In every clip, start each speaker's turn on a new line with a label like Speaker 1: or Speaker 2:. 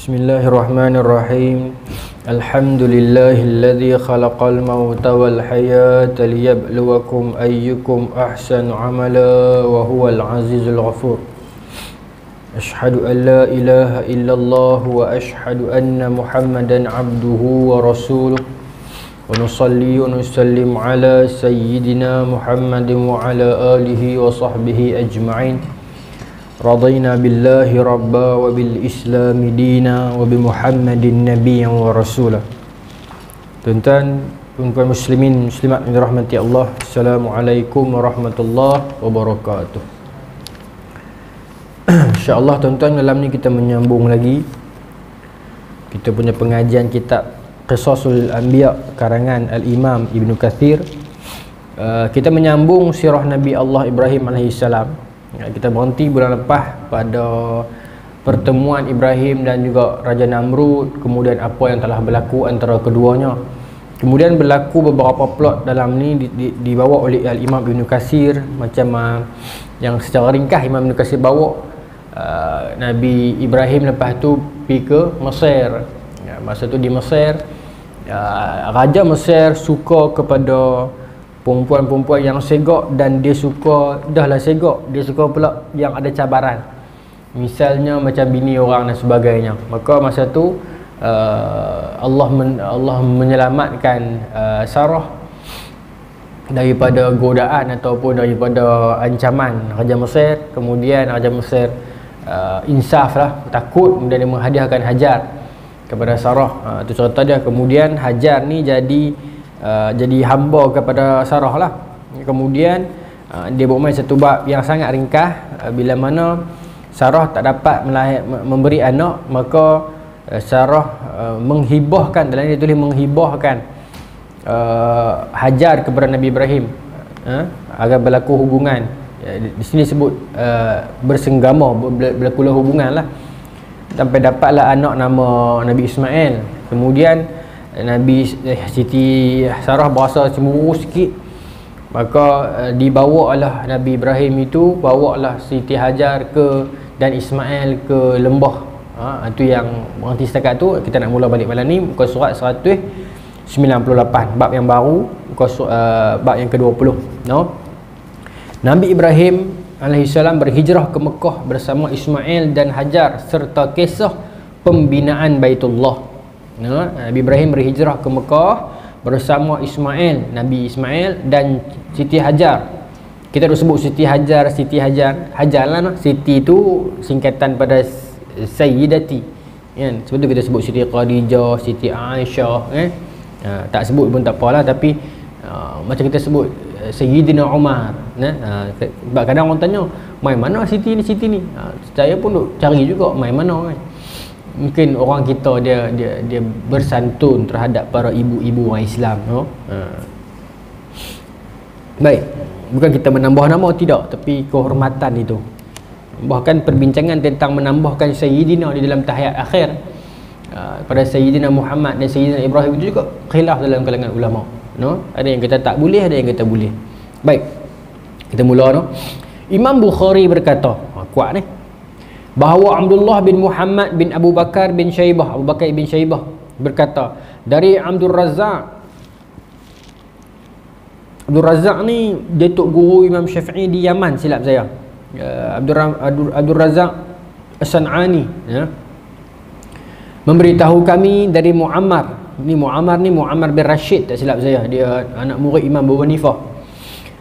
Speaker 1: Bismillahirrahmanirrahim. Alhamdulillahilladzi khalaqal mauta wal hayata liyabluwakum ayyukum ahsanu amala wa huwal azizul ghafur. Ashhadu an la ilaha illallah wa ashhadu anna Muhammadan abduhu wa rasuluh. Wa nusalli wa nusallim ala sayyidina Muhammadin wa ala alihi wa sahbihi ajma'in. Radina billahi rabba wa bil islami dina wa bi Muhammadin nabiyyan wa rasulah. Tuan-tuan, puan-puan muslimin muslimat yang dirahmati Allah, Assalamualaikum warahmatullahi wabarakatuh. InsyaAllah tuan-tuan, malam ni kita menyambung lagi kita punya pengajian kitab Qisasul Anbiya karangan Al-Imam Ibn Kathir. Kita menyambung sirah Nabi Allah Ibrahim AS. Kita berhenti bulan lepas pada pertemuan Ibrahim dan juga Raja Namrud, kemudian apa yang telah berlaku antara keduanya. Kemudian berlaku beberapa plot dalam ni dibawa oleh Al-Imam Ibn Kathir, macam yang secara ringkas Imam Ibn Kathir bawa. Nabi Ibrahim lepas tu pergi ke Mesir. Masa tu di Mesir, Raja Mesir suka kepada perempuan-perempuan yang segak, dan dia suka, dahlah segak, dia suka pula yang ada cabaran, misalnya macam bini orang dan sebagainya. Maka masa tu Allah menyelamatkan Sarah daripada godaan ataupun daripada ancaman Raja Mesir. Kemudian Raja Mesir insaf lah, takut, kemudian dia menghadiahkan Hajar kepada Sarah. Itu cerita dia. Kemudian Hajar ni jadi hamba kepada Sarah lah. Kemudian dia bermain satu bab yang sangat ringkas. Bila mana Sarah tak dapat memberi anak, maka Sarah menghibahkan, dalam dia tulis menghibahkan Hajar kepada Nabi Ibrahim agar berlaku hubungan. Di sini sebut bersenggama, berlakulah hubungan lah, sampai dapatlah anak nama Nabi Ismail. Kemudian Siti Sarah berasa cemburu sikit, maka dibawalah Nabi Ibrahim itu, bawalah Siti Hajar dan Ismail ke lembah. Itu yang berhenti setakat tu. Kita nak mula balik malam ni muka surat 198, bab yang baru, bab yang ke-20. Nabi Ibrahim AS berhijrah ke Mekah bersama Ismail dan Hajar serta kisah pembinaan Baitullah. Nabi Ibrahim berhijrah ke Mekah bersama Nabi Ismail dan Siti Hajar. Kita dah sebut Siti Hajar. Hajar lah, Siti tu singkatan pada Sayyidati, kan? Sebab tu kita sebut Siti Khadijah, Siti Aisyah, tak sebut pun tak apalah. Tapi macam kita sebut Sayyidina Umar, sebab kadang orang tanya, mai mana Siti ni? Saya pun duk cari juga mai mana, kan? Mungkin orang kita dia bersantun terhadap para ibu-ibu orang Islam, Baik, bukan kita menambah nama, tidak, tapi kehormatan itu. Bahkan perbincangan tentang menambahkan Sayyidina di dalam tahiyat akhir pada Sayyidina Muhammad dan Sayyidina Ibrahim itu juga khilaf dalam kalangan ulama. Ada yang kata tak boleh, ada yang kata boleh. Baik, kita mula. Imam Bukhari berkata, kuat ni, bahawa Abdullah bin Muhammad bin Abu Bakar bin Syaibah berkata dari Abdul Razak ni, dia tok guru Imam Syafi'i di Yaman, silap saya. Abdul Razak As-San'ani, memberitahu kami dari Muammar bin Rashid, tak silap saya, dia anak murid Imam Abu Hanifah.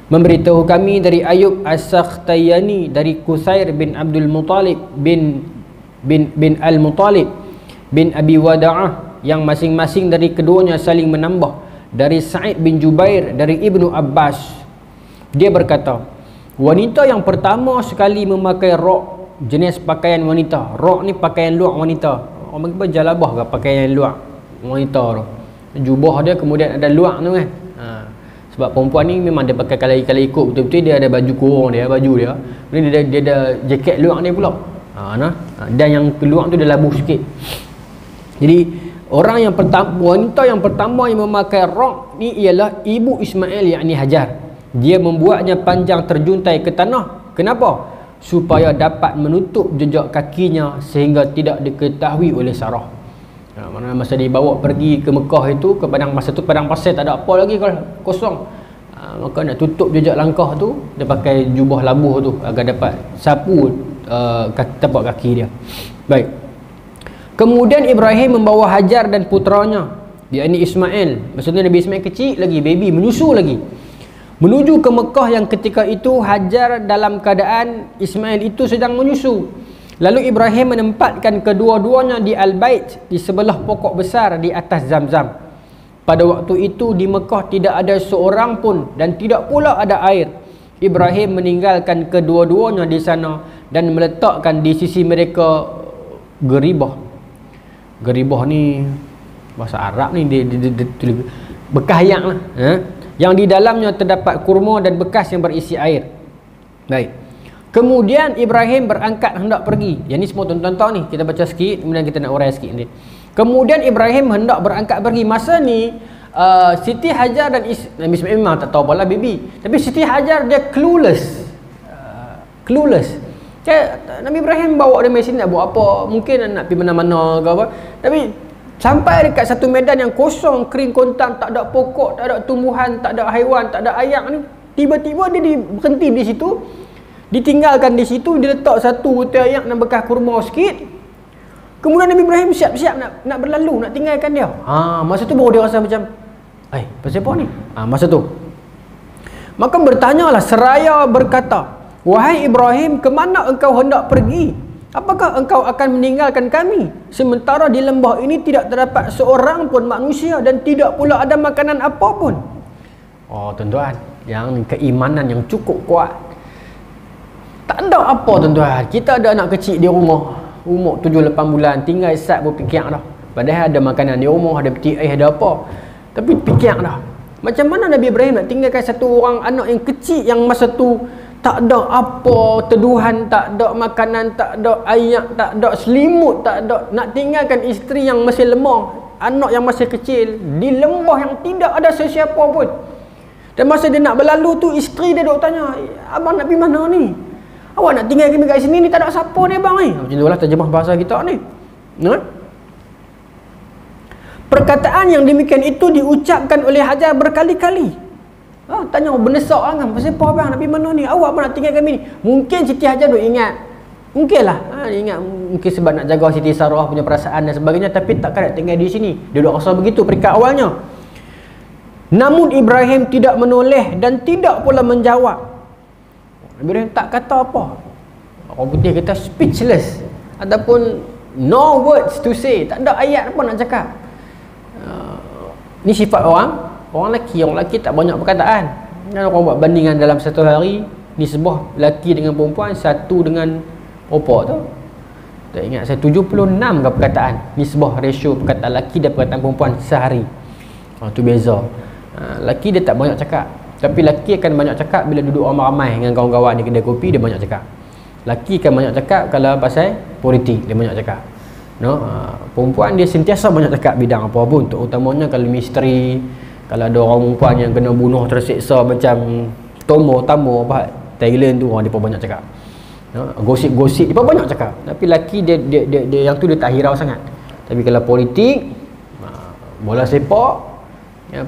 Speaker 1: Memberitahu kami dari Ayub As-Sakhtayani dari Qusair bin Abdul Muttalib bin Al-Muttalib bin Abi Wada'ah, yang masing-masing dari keduanya saling menambah. Dari Sa'id bin Jubair dari Ibnu Abbas, dia berkata, wanita yang pertama sekali memakai rok, jenis pakaian wanita. Rok ni pakaian luar wanita. Orang panggil jalabah ke pakaian luar wanita tu. Jubah dia kemudian ada luar tu, kan? Sebab perempuan ni memang dia pakai, kalau ikut betul-betul dia ada baju kurung dia, kemudian dia ada jaket luar ni pula. Dan yang keluar tu dia labuh sikit. Jadi wanita yang pertama yang memakai rok ni ialah ibu Ismail, yakni Hajar. Dia membuatnya panjang terjuntai ke tanah. Kenapa? supaya dapat menutup jejak kakinya sehingga tidak diketahui oleh Sarah. Mana masa dibawa pergi ke Mekah itu, ke padang, masa tu padang pasir, tak ada apa lagi, kalau kosong. Maka nak tutup jejak langkah tu, dia pakai jubah labuh tu agar dapat sapu tapak kaki dia. Baik. Kemudian Ibrahim membawa Hajar dan putranya, yakni Ismail. Maksudnya Nabi Ismail kecil lagi, baby, menyusu lagi, menuju ke Mekah yang ketika itu Hajar dalam keadaan Ismail itu sedang menyusu. Lalu Ibrahim menempatkan kedua-duanya di Al-Bait, di sebelah pokok besar di atas Zamzam. Pada waktu itu di Mekah tidak ada seorang pun dan tidak pula ada air. Ibrahim meninggalkan kedua-duanya di sana dan meletakkan di sisi mereka geribah. Geribah ni bahasa Arab ni, bekas yang lah, yang di dalamnya terdapat kurma dan bekas yang berisi air. Baik. Kemudian Ibrahim berangkat hendak pergi. Yang ni semua tuan-tuan tahu ni, kita baca sikit kemudian kita nak urai sikit ni. Kemudian Ibrahim hendak berangkat pergi. Masa ni Siti Hajar dan Nabi Ismail memang tak tahu apalah baby, tapi Siti Hajar dia clueless. Nabi Ibrahim bawa dia mesin nak buat apa, mungkin nak pergi mana-mana ke apa, tapi sampai dekat satu medan yang kosong, kering kontang, tak ada pokok, tak ada tumbuhan, tak ada haiwan, tak ada ayak ni, tiba-tiba dia berhenti di situ, ditinggalkan di situ, dia letak satu butir ayak dan bekas kurma sikit. Kemudian Nabi Ibrahim siap-siap nak berlalu, nak tinggalkan dia. Masa tu baru dia rasa macam, pasal apa ni? Masa tu maka bertanyalah seraya berkata, wahai Ibrahim, ke mana engkau hendak pergi? Apakah engkau akan meninggalkan kami sementara di lembah ini tidak terdapat seorang pun manusia dan tidak pula ada makanan apapun? Tuan-tuan, yang keimanan yang cukup kuat. Tak ada apa tuan-tuan. Kita ada anak kecil di rumah, umur 7-8 bulan, tinggal sat berfikir dah. Padahal ada makanan di rumah, ada peti air, ada apa, tapi fikir dah. Macam mana Nabi Ibrahim nak tinggalkan satu orang anak yang kecil yang masa tu tak ada apa, teduhan, tak ada makanan, tak ada air, tak ada selimut, tak ada, nak tinggalkan isteri yang masih lemah, anak yang masih kecil di lembah yang tidak ada sesiapa pun. Dan masa dia nak berlalu tu, isteri dia duk tanya, abang nak pergi mana ni? Awak nak tinggal kami kat sini ni, tak ada siapa ni bang ni. Macam itulah terjemah bahasa kita ni. Perkataan yang demikian itu diucapkan oleh Hajar berkali-kali. Tanya berdesak kan, pasal apa bang nak pergi mana ni? Awak pun nak tinggal kami ni. Mungkin Siti Hajar duk ingat, mungkinlah ingat, mungkin sebab nak jaga Siti Sarah punya perasaan dan sebagainya, tapi takkan nak tinggal di sini. Dia duk rasa begitu peringkat awalnya. Namun Ibrahim tidak menoleh dan tidak pula menjawab. Ibrahim tak kata apa. Orang putih kata speechless, ataupun no words to say, tak ada ayat apa nak cakap. Ni sifat orang lelaki tak banyak perkataan. Dan orang buat bandingan dalam satu hari, nisbah lelaki dengan perempuan, satu dengan apa tu, tak ingat saya, 76 ke perkataan, nisbah ratio perkataan lelaki dan perkataan perempuan sehari. Tu beza. Lelaki dia tak banyak cakap, tapi lelaki akan banyak cakap bila duduk ramai-ramai dengan kawan-kawan di kedai kopi, dia banyak cakap. Lelaki akan banyak cakap kalau pasal politik, dia banyak cakap. Perempuan dia sentiasa banyak cakap bidang apa pun, terutamanya kalau misteri, kalau ada orang perempuan yang kena bunuh terseksa macam Tomo apa Thailand tu, orang dia pun banyak cakap. Gosip-gosip dia pun banyak cakap. Tapi lelaki dia yang tu dia tak hirau sangat. Tapi kalau politik, bola sepak,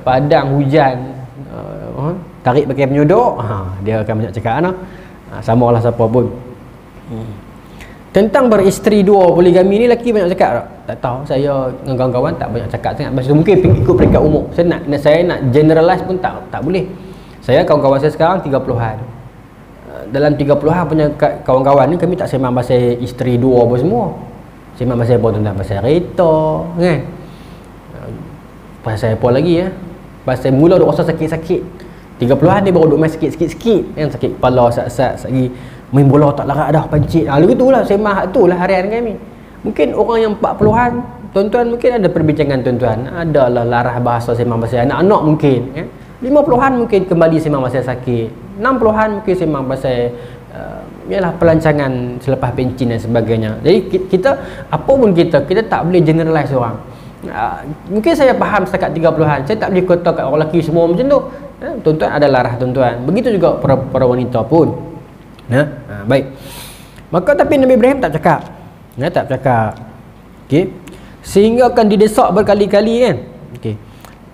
Speaker 1: padang hujan, tarik pakai penyodok, dia akan banyak cakap samalah siapa pun. Tentang beristeri dua, poligami ni lelaki banyak cakap tak tahu, saya dengan kawan-kawan tak banyak cakap sangat. Maksudnya mungkin ikut peringkat umur. Saya nak generalize pun tak boleh. Saya, kawan-kawan saya sekarang 30-an. Dalam 30-an punya kawan-kawan ni, kami tak sembang pasal isteri dua apa semua. Sembang pasal apa tuan-tuan? Pasal kereta kan, pasal apa lagi pasal mula duk rasa sakit-sakit. 30-an dia baru duk main sikit-sikit kan, sakit kepala, sat-sat, lagi main bola tak larat dah, pancit. Lalu itulah sembang itulah harian kami. Mungkin orang yang 40-an, tuan-tuan mungkin ada perbincangan tuan-tuan, adalah larah bahasa sembang pasal anak-anak mungkin 50-an mungkin kembali sembang pasal sakit, 60-an mungkin sembang pasal ialah pelancangan selepas pencin dan sebagainya. Jadi kita apa pun kita tak boleh generalize orang. Mungkin saya faham setakat 30-an, saya tak boleh kata kat orang lelaki semua macam tu. Tuan-tuan ada larah tuan-tuan. Begitu juga para wanita pun. Baik. Maka tapi Nabi Ibrahim tak cakap. Tak cakap. Okey. Sehingga akan didesak berkali-kali kan. Okey.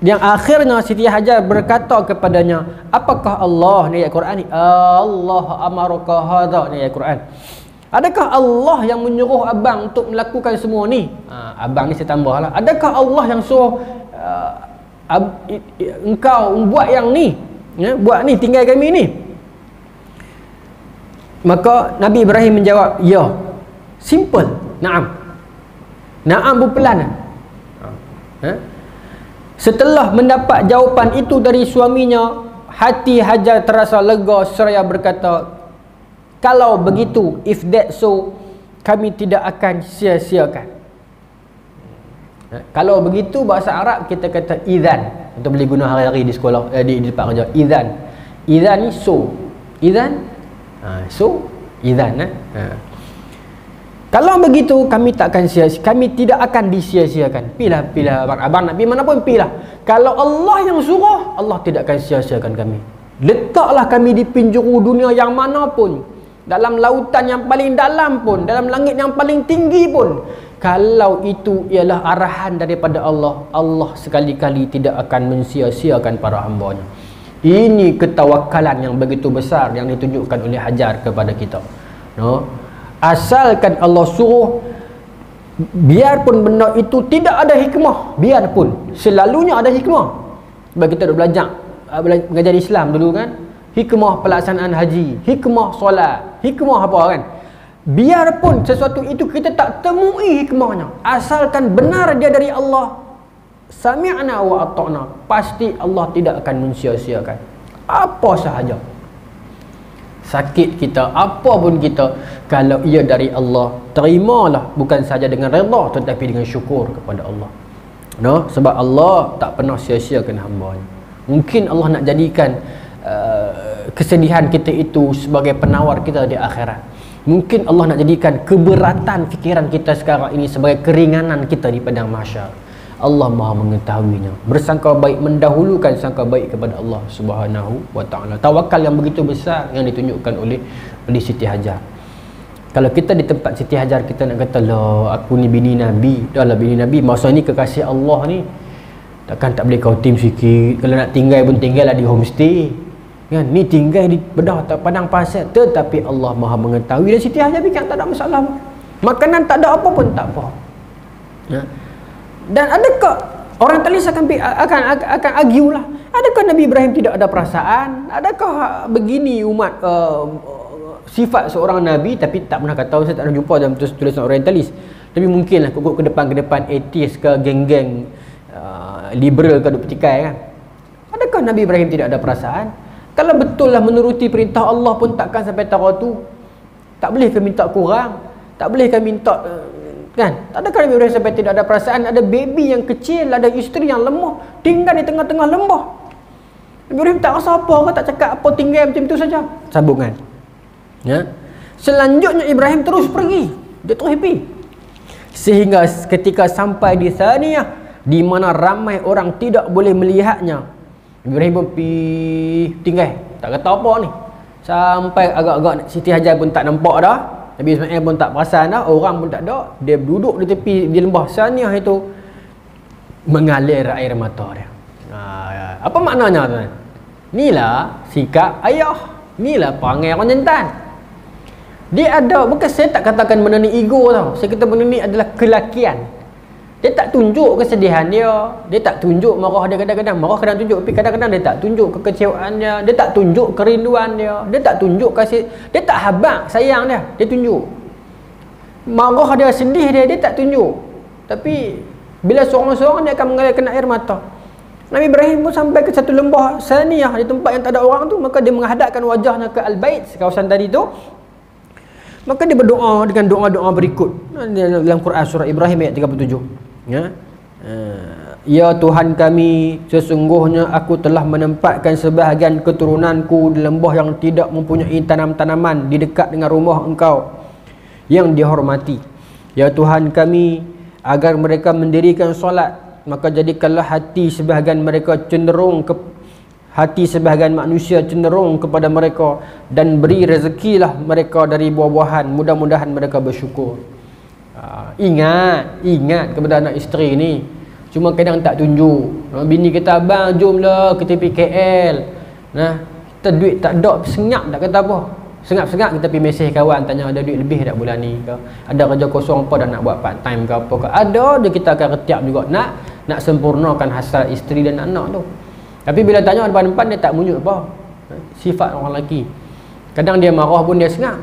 Speaker 1: Yang akhirnya Siti Hajar berkata kepadanya, apakah Allah ni ayat Quran ni? Allah amaraka hadha ni ayat Quran. Adakah Allah yang menyuruh abang untuk melakukan semua ni? Abang ni saya tambahlah. Adakah Allah yang suruh engkau buat yang ni? Buat ni, tinggal kami ni. Maka Nabi Ibrahim menjawab, ya. Simple. Naam. Naam berpelan. Setelah mendapat jawapan itu dari suaminya, hati Hajar terasa lega seraya berkata, kalau begitu, if that so, kami tidak akan sia-siakan. Kalau begitu bahasa Arab kita kata idzan. Kita boleh guna hari-hari di sekolah, di tempat kerja. Idzan. Idzan ni so. Idzan so idzan. Kalau begitu kami tidak akan disia-siakan. Pilah abang nak pergi mana pun pilah. Kalau Allah yang suruh, Allah tidak akan sia-siakan kami. Letaklah kami di penjuru dunia yang mana pun, dalam lautan yang paling dalam pun, dalam langit yang paling tinggi pun, kalau itu ialah arahan daripada Allah, Allah sekali-kali tidak akan mensia-siakan para hamba-Nya. Ini ketawakalan yang begitu besar yang ditunjukkan oleh Hajar kepada kita. Asalkan Allah suruh, biarpun benda itu tidak ada hikmah, biarpun selalunya ada hikmah. Sebab kita dah belajar Islam dulu kan, hikmah pelaksanaan haji, hikmah solat, hikmah apa kan. Biarpun sesuatu itu kita tak temui hikmahnya, asalkan benar dia dari Allah, sami'na wa ata'na, pasti Allah tidak akan mensia-siakan apa sahaja. Sakit kita, apa pun kita, kalau ia dari Allah, terimalah, bukan saja dengan redha tetapi dengan syukur kepada Allah. Sebab Allah tak pernah sia-siakan hamba-Nya. Mungkin Allah nak jadikan kesedihan kita itu sebagai penawar kita di akhirat. Mungkin Allah nak jadikan keberatan fikiran kita sekarang ini sebagai keringanan kita di padang mahsyar. Allah Maha mengetahuinya. Bersangka baik, mendahulukan sangka baik kepada Allah Subhanahu wa taala. Tawakal yang begitu besar yang ditunjukkan oleh Siti Hajar. Kalau kita di tempat Siti Hajar, kita nak kata, lah aku ni bini Nabi. Dah lah bini Nabi, masa ni kekasih Allah ni, takkan tak boleh kau tim sikit. Kalau nak tinggal pun tinggallah di homestay kan. Ni tinggal di bedah padang pasir, tetapi Allah Maha mengetahui. Dan Siti Hajar fikir tak ada masalah. Makanan tak ada apa pun tak apa. Dan adakah orang talis akan argue lah, adakah Nabi Ibrahim tidak ada perasaan? Adakah begini umat sifat seorang Nabi? Tapi tak pernah kata, saya tak pernah jumpa dalam tulisan orientalis. Tapi mungkinlah ke depan atheist ke geng-geng liberal ke duk petikai kan. Adakah Nabi Ibrahim tidak ada perasaan? Kalau betul lah menuruti perintah Allah pun takkan sampai taruh tu. Tak boleh ke minta kurang? Tak boleh ke minta kan? Tak ada kan Nabi Ibrahim sampai tidak ada perasaan? Ada baby yang kecil, ada isteri yang lemah, tinggal di tengah-tengah lembah. Nabi Ibrahim tak rasa apa ke, tak cakap apa, tinggal macam tu saja. Sambungan. Selanjutnya Ibrahim terus pergi. Dia terus happy. Sehingga ketika sampai di Thaniyah, di mana ramai orang tidak boleh melihatnya, Ibrahim pun tinggal, tak kata apa ni. Sampai agak-agak Siti Hajar pun tak nampak dah, Nabi Ismail pun tak perasan dah, orang pun tak ada. Dia duduk di tepi di lembah Thaniyah itu, mengalir air mata dia. Apa maknanya tuan? Inilah sikap ayah, inilah perangai orang jantan. Dia ada, bukan saya tak katakan benda ni ego tau. Saya kata benda ni adalah kelakian. Dia tak tunjuk kesedihan dia, dia tak tunjuk marah dia, kadang-kadang marah, kadang tunjuk, tapi kadang-kadang dia tak tunjuk kekecewaan dia tak tunjuk kerinduan dia tak tunjuk kasih, dia tak habaq sayang dia tunjuk. Marah dia, sedih dia tak tunjuk. Tapi bila seorang-seorang dia akan mengalirkan air mata. Nabi Ibrahim pun sampai ke satu lembah Thaniyah, di tempat yang tak ada orang tu, maka dia menghadapkan wajahnya ke Al-Bait, kawasan tadi tu. Maka dia berdoa dengan doa-doa berikut dalam Quran surah Ibrahim ayat 37. Ya Tuhan kami, sesungguhnya aku telah menempatkan sebahagian keturunanku di lembah yang tidak mempunyai tanam-tanaman di dekat dengan rumah Engkau yang dihormati. Ya Tuhan kami, agar mereka mendirikan solat, maka jadikanlah hati sebahagian mereka cenderung ke hati sebahagian manusia cenderung kepada mereka, dan beri rezekilah mereka dari buah-buahan, mudah-mudahan mereka bersyukur. Ingat kepada anak isteri ni. Cuma kadang tak tunjuk. Bini kata, abang jomlah kita pergi KL. Nah, kita duit tak ada, senyap tak kata apa. Sengap-sengap kita pergi mesej kawan, tanya ada duit lebih tak bulan ni ke, ada kerja kosong apa, dah nak buat part time ke apa ke. Ada dia, kita akan retiap juga nak sempurnakan hasrat isteri dan anak tu. Tapi bila tanya depan-depan, dia tak munyuk apa. Sifat orang lelaki. Kadang dia marah pun dia sengap.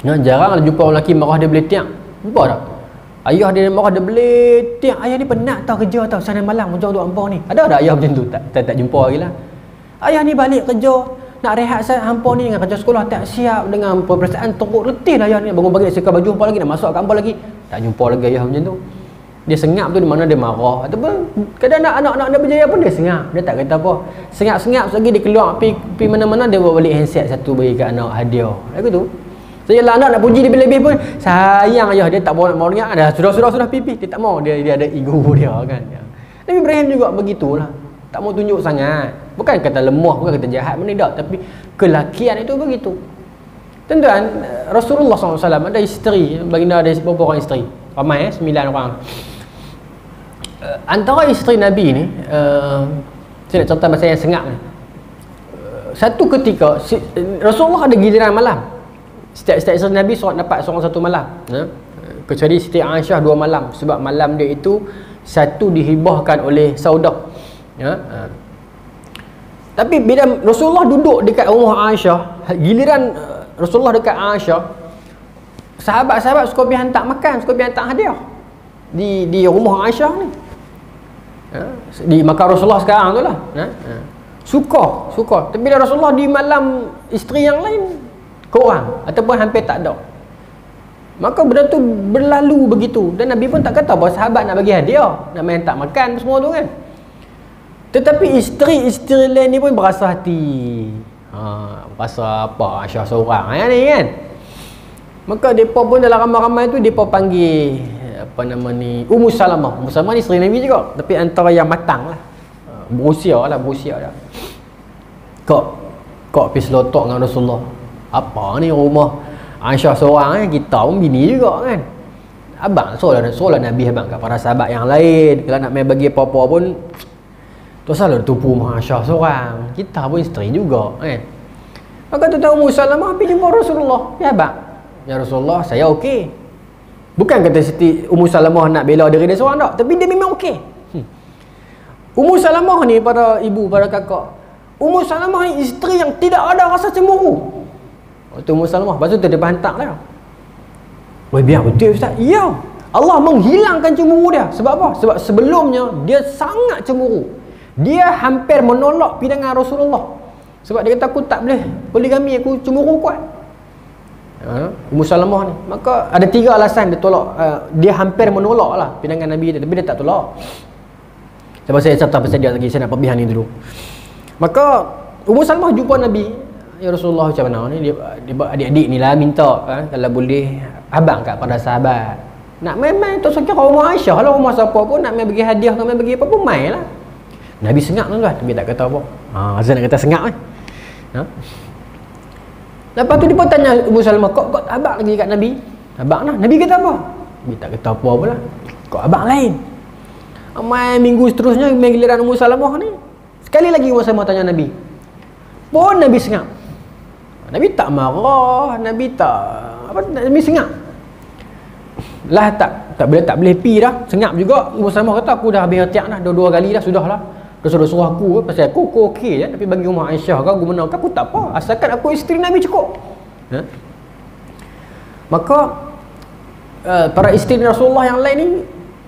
Speaker 1: Jarang jumpa orang lelaki marah dia beletiak. Jumpa tak? Ayah dia marah dia beletiak. Ayah ni penat tau kerja tau, sana malam macam tu hampa ni. Ada tak ayah macam tu? Tak jumpa lagi lah. Ayah ni balik kerja, nak rehat saya, hampa ni dengan kerja sekolah tak siap, dengan perasaan teruk letih lah ayah ni. Bangun pagi sekat baju hampa lagi, nak masuk ke hampa lagi. Tak jumpa lagi ayah macam tu. Dia sengap tu di mana dia marah, ataupun kadang anak-anak dia berjaya pun dia sengap, dia tak kata apa. Sengap-sengap lagi dia keluar pergi mana-mana, dia bawa balik handset satu bagi kat anak hadiah. Lagu tu. Sejalan anak nak puji dia lebih-lebih pun sayang ayah, dia tak mau dengar dah, sudah pipi, dia tak mau, dia ada ego dia kan. Nabi Ibrahim juga begitulah. Tak mau tunjuk sangat. Bukan kata lemah, bukan kata jahat, benda tak, tapi kelakian itu begitu. Tuan-tuan, Rasulullah SAW ada isteri, baginda ada beberapa orang isteri. Ramai 9 orang. Antara isteri Nabi ni, saya nak cerita pasal yang sengap ni. Satu ketika Rasulullah ada giliran malam. Setiap isteri Nabi dapat seorang satu malam, kecuali Siti Aisyah 2 malam, sebab malam dia itu satu dihibahkan oleh Saudah. Tapi bila Rasulullah duduk dekat rumah Aisyah, giliran Rasulullah dekat Aisyah, sahabat-sahabat suka pergi hantar makan, suka pergi hantar hadiah di rumah Aisyah ni. Di makam Rasulullah sekarang tu lah. Suka. Tapi bila Rasulullah di malam isteri yang lain kurang ataupun hampir tak ada, maka benda tu berlalu begitu. Dan Nabi pun tak kata bahawa sahabat nak bagi hadiah, nak main tak makan semua tu kan. Tetapi isteri-isteri lain ni pun berasa hati. Berasa apa Aisyah seorang ni kan. Maka mereka pun dalam ramai-ramai tu mereka panggil apa nama ni, Ummu Salamah. Ummu Salamah ni isteri Nabi juga, tapi antara yang matang lah, berusia dah. Kok pergi selotok dengan Rasulullah. Apa ni rumah Aisyah seorang kita pun bini juga kan. Abang soalan Nabi abang kat para sahabat yang lain, kalau nak main bagi apa-apa pun tu salah tupu rumah Aisyah seorang, kita pun isteri juga kan. Maka tu tahu Ummu Salamah pergi jumpa Rasulullah. Ya abang, ya Rasulullah, saya okey. Bukan kata Siti Ummu Salamah nak bela diri dia seorang tak, tapi dia memang okey. Ummu Salamah ni, para ibu, para kakak, Ummu Salamah ni isteri yang tidak ada rasa cemburu. Waktu Ummu Salamah, lepas tu dia berhantar dah. Weh biar betul Ustaz. Ya, Allah menghilangkan cemburu dia. Sebab apa? Sebab sebelumnya dia sangat cemburu. Dia hampir menolak pindangan Rasulullah. Sebab dia kata, aku tak boleh poligami, aku cemburu kuat. Ummu Salamah ni, maka ada 3 alasan dia tolak. Dia hampir menolak lah pindangan Nabi dia, tapi dia tak tolak. Sebab saya cerita pasal dia lagi, saya nak perbihan ni dulu. Maka Ummu Salamah jumpa Nabi, ya Rasulullah macam mana ni, dia adik-adik ni lah minta kalau boleh abang kat pada sahabat nak main-main tu sekira rumah Aisyah lah, rumah siapa pun nak main bagi hadiah ke main bagi apa pun main lah. Nabi sengak tuan-tuan, Nabi tak kata apa. Azan nak kata sengak kan. Lepas tu dia pun tanya Ummu Salamah, kok abang lagi kat Nabi? Abang lah. Nabi kata apa? Nabi tak kata apa pula. Kok abang lain? Main minggu seterusnya, main giliran Ummu Salamah ni. Sekali lagi Ummu Salamah tanya Nabi. Pun Nabi sengak. Nabi tak marah, Nabi tak apa, Nabi sengak. Lah tak boleh pi dah, sengap juga. Ummu Salamah kata, aku dah habis retiak dah 2 kali dah, sudahlah. Dia suruh aku pasal aku okey je, tapi bagi rumah Aisyah kau guna aku tak apa, asalkan aku isteri Nabi cukup. Maka para isteri Rasulullah yang lain ni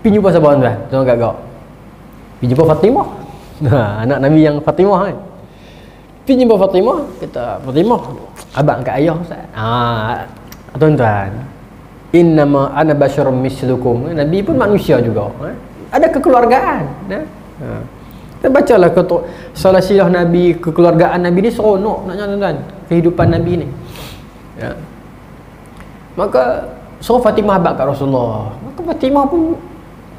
Speaker 1: pergi jumpa siapa tuan? Tuan gagak. Pergi jumpa Fatimah. Anak Nabi yang Fatimah kan. Pergi jumpa Fatimah, kata Fatimah, abang kat ayah Ustaz. Tuan-tuan, innama ana basyarum mislukum. Nabi pun manusia juga. Ada kekeluargaan. Kita bacalah salah Nabi, kekeluargaan Nabi ni seronok naknya tuan-tuan, kehidupan Nabi ni. Maka suruh Fatimah abang kat Rasulullah. Maka Fatimah pun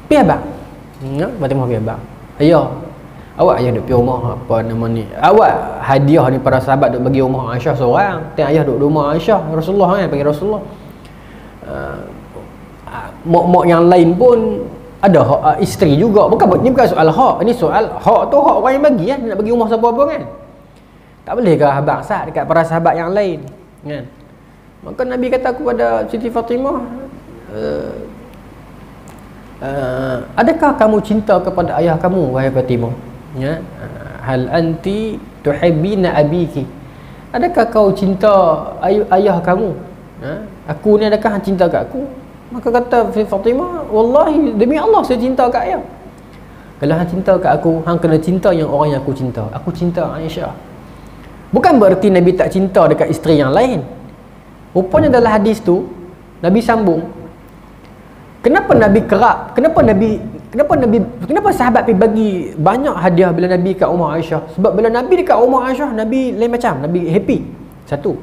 Speaker 1: pergi abang. Fatimah pergi abang. Ayah, Awak ayah duduk pergi rumah apa nama ni, awak hadiah ni para sahabat duduk bagi rumah Aisyah seorang, tengok ayah duduk rumah Aisyah Rasulullah kan, panggil Rasulullah. Mak-mak yang lain pun ada hak isteri juga, ni bukan soal hak, ini soal hak tu hak orang yang bagi kan, nak bagi rumah siapa apa kan. Tak boleh ke abang sat dekat para sahabat yang lain kan. Maka Nabi kata kepada Siti Fatimah, adakah kamu cinta kepada ayah kamu wahai Fatimah? Ya, hal anti tuhibbina abiki, adakah kau cinta ayah kamu? Aku ni adakah hang cinta kat aku? Maka kata Fatimah, wallahi demi Allah saya cinta kat ayah. Kalau hang cinta kat aku, hang kena cinta yang orang yang aku cinta. Aku cinta Aisyah. Bukan berarti Nabi tak cinta dekat isteri yang lain. Rupanya dalam hadis tu Nabi sambung, kenapa Nabi kerap, kenapa sahabat pergi bagi banyak hadiah bila Nabi kat rumah Aisyah? Sebab bila Nabi dekat rumah Aisyah, Nabi lain macam, Nabi happy. Satu.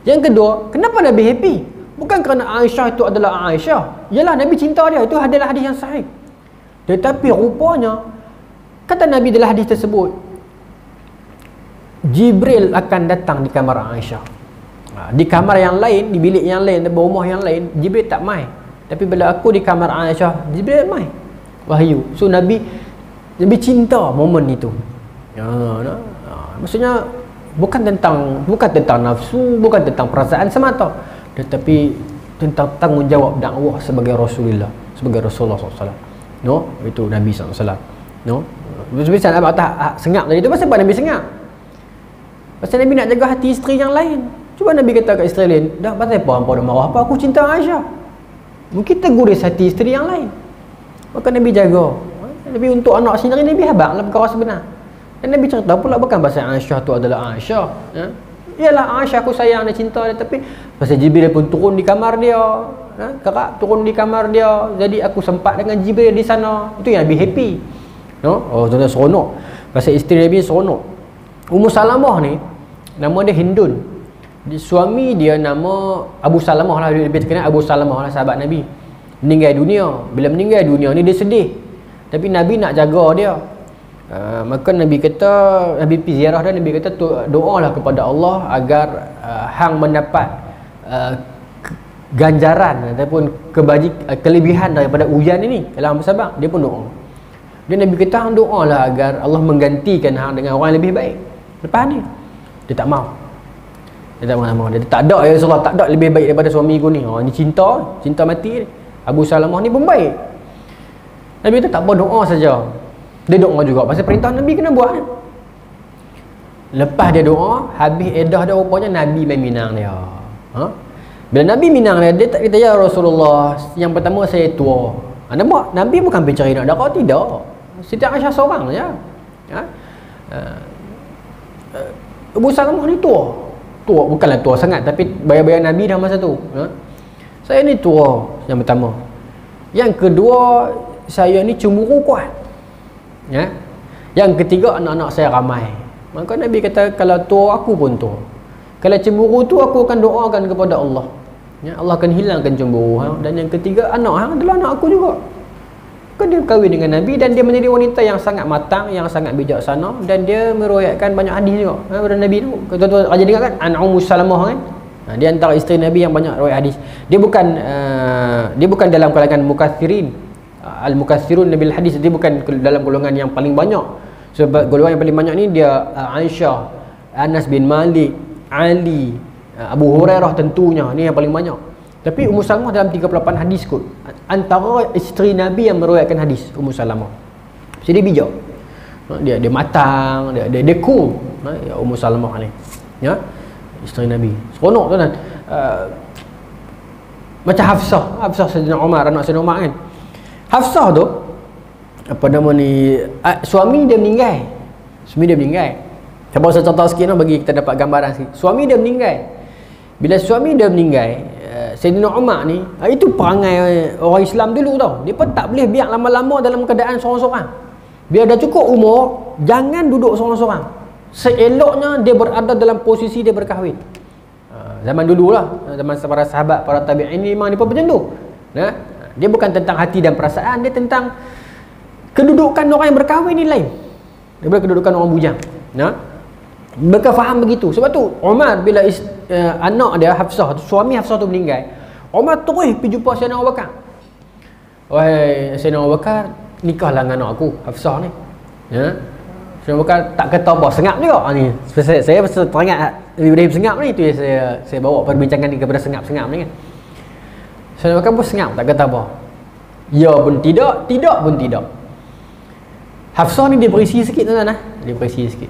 Speaker 1: Yang kedua, kenapa Nabi happy? Bukan kerana Aisyah itu adalah Aisyah. Yalah, Nabi cinta dia, itu adalah hadis yang sahih. Tetapi rupanya kata Nabi dalam hadis tersebut, Jibril akan datang di kamar Aisyah. Di kamar yang lain, di bilik yang lain, di rumah yang lain, Jibril tak mai. Tapi bila aku di kamar Aisyah, Jibril mai wahyu. So Nabi cinta momen itu. Maksudnya bukan tentang nafsu, bukan tentang perasaan semata, tetapi tentang tanggungjawab dakwah sebagai Rasulullah, sebagai Rasulullah SAW. No, itu Nabi SAW. No, sebab nak tak sengak tadi tu, pasal apa Nabi sengak? Pasal Nabi nak jaga hati isteri yang lain. Cuba Nabi kata kat isteri lain, dah pasal apa hangpa dah marah apa, aku cinta Aisyah. Mungkin terguris hati isteri yang lain. Maka Nabi jaga. Nabi untuk anak sendiri, Nabi habaq lah perkara sebenar. Dan Nabi cerita pula bukan pasal Aisyah tu adalah Aisyah. Ialah Aisyah aku sayang dan cinta dia, tapi pasal Jibril pun turun di kamar dia. Kerap turun di kamar dia. Jadi aku sempat dengan Jibril di sana. Itu yang Nabi happy. Oh, tuan-tuan seronok. Pasal isteri Nabi seronok. Ummu Salamah ni, nama dia Hindun. Suami dia nama Abu Salamah lah, lebih terkenal Abu Salamah lah, sahabat Nabi. Meninggal dunia. Bila meninggal dunia ni dia sedih, tapi Nabi nak jaga dia. Maka Nabi kata, Nabi pergi ziarah dia, Nabi kata doalah kepada Allah agar hang mendapat ganjaran ataupun kelebihan daripada ujian ini. Kalau hang bersabar, dia pun doa. Dan Nabi kata hang doalah agar Allah menggantikan hang dengan orang yang lebih baik. Lepas ni dia tak mau. Dia tak mau. Dia tak ada, ya Rasulullah, tak ada lebih baik daripada suami aku ni. Ni cinta mati ni. Abu Salamah ni pun baik. Nabi kata tak apa, doa saja. Dia doa juga pasal perintah Nabi kena buat. Lepas dia doa, habis edah dia, rupanya Nabi main minang dia. Bila Nabi minang dia tak kata, ya Rasulullah, yang pertama saya tua. Nampak? Nabi bukan bincari nak darah, tidak. Siti Aisyah seorang je. Abu Salamah ni tua, bukanlah tua sangat, tapi bayar-bayar Nabi dah masa tu. Saya ni tua, yang pertama. Yang kedua, saya ni cemburu kuat. Yang ketiga, anak-anak saya ramai. Maka Nabi kata, kalau tua aku pun tua. Kalau cemburu tu aku akan doakan kepada Allah. Allah akan hilangkan cemburu. Dan yang ketiga, anak adalah anak aku juga. Maka dia kahwin dengan Nabi dan dia menjadi wanita yang sangat matang, yang sangat bijaksana, dan dia meriwayatkan banyak hadis juga daripada Nabi tu. Tuan-tuan raja dengar kan, Ummu Salamah kan? Dia antara isteri Nabi yang banyak riwayat hadis. Dia bukan dalam kalangan mukatsirin, al-mukatsirun nabil hadis. Dia bukan dalam golongan yang paling banyak. Sebab golongan yang paling banyak ni dia Aisyah, Anas bin Malik, Ali, Abu Hurairah tentunya, ni yang paling banyak. Tapi Ummu Salamah dalam 38 hadis kot. Antara isteri Nabi yang meriwayatkan hadis, Ummu Salamah. Jadi dia bijak. Dia matang, dia cool. Ummu Salamah ni. Isteri Nabi. Seronok tu kan. Macam Hafsah Sayyidina Umar, anak Sayyidina Umar kan. Hafsah tu apa nama ni, suami dia meninggal. Saya saya contoh sikit bagi kita dapat gambaran sikit. Suami dia meninggal. Bila suami dia meninggal, Sayyidina Umar ni, itu perangai orang Islam dulu tau. Dia pun tak boleh biar lama-lama dalam keadaan seorang-seorang. Biar dah cukup umur, jangan duduk seorang-seorang. Seeloknya dia berada dalam posisi dia berkahwin. Zaman dululah, zaman para sahabat, para tabi'in ni memang dia pun macam tu. Dia bukan tentang hati dan perasaan, dia tentang kedudukan orang yang berkahwin ni lain. daripada kedudukan orang bujang. Mereka faham begitu. Sebab tu Umar bila anak dia Hafsah, suami Hafsah tu meninggal, Umar terus pergi jumpa Sayyidina Abu Bakar. Wahai Sayyidina Abu Bakar, nikahlah dengan anak aku Hafsah ni. Sayyidina Abu Bakar tak kata apa, sengap juga ni. Saya teringat Ibrahim sengap ni, tu yang saya bawa perbincangan ni kepada sengap-sengap ni kan. Sayyidina Abu Bakar pun sengap, tak kata apa. Ya pun tidak, tidak pun tidak. Hafsah ni dia berisi sikit tuan-tuan. Dia berisi sikit.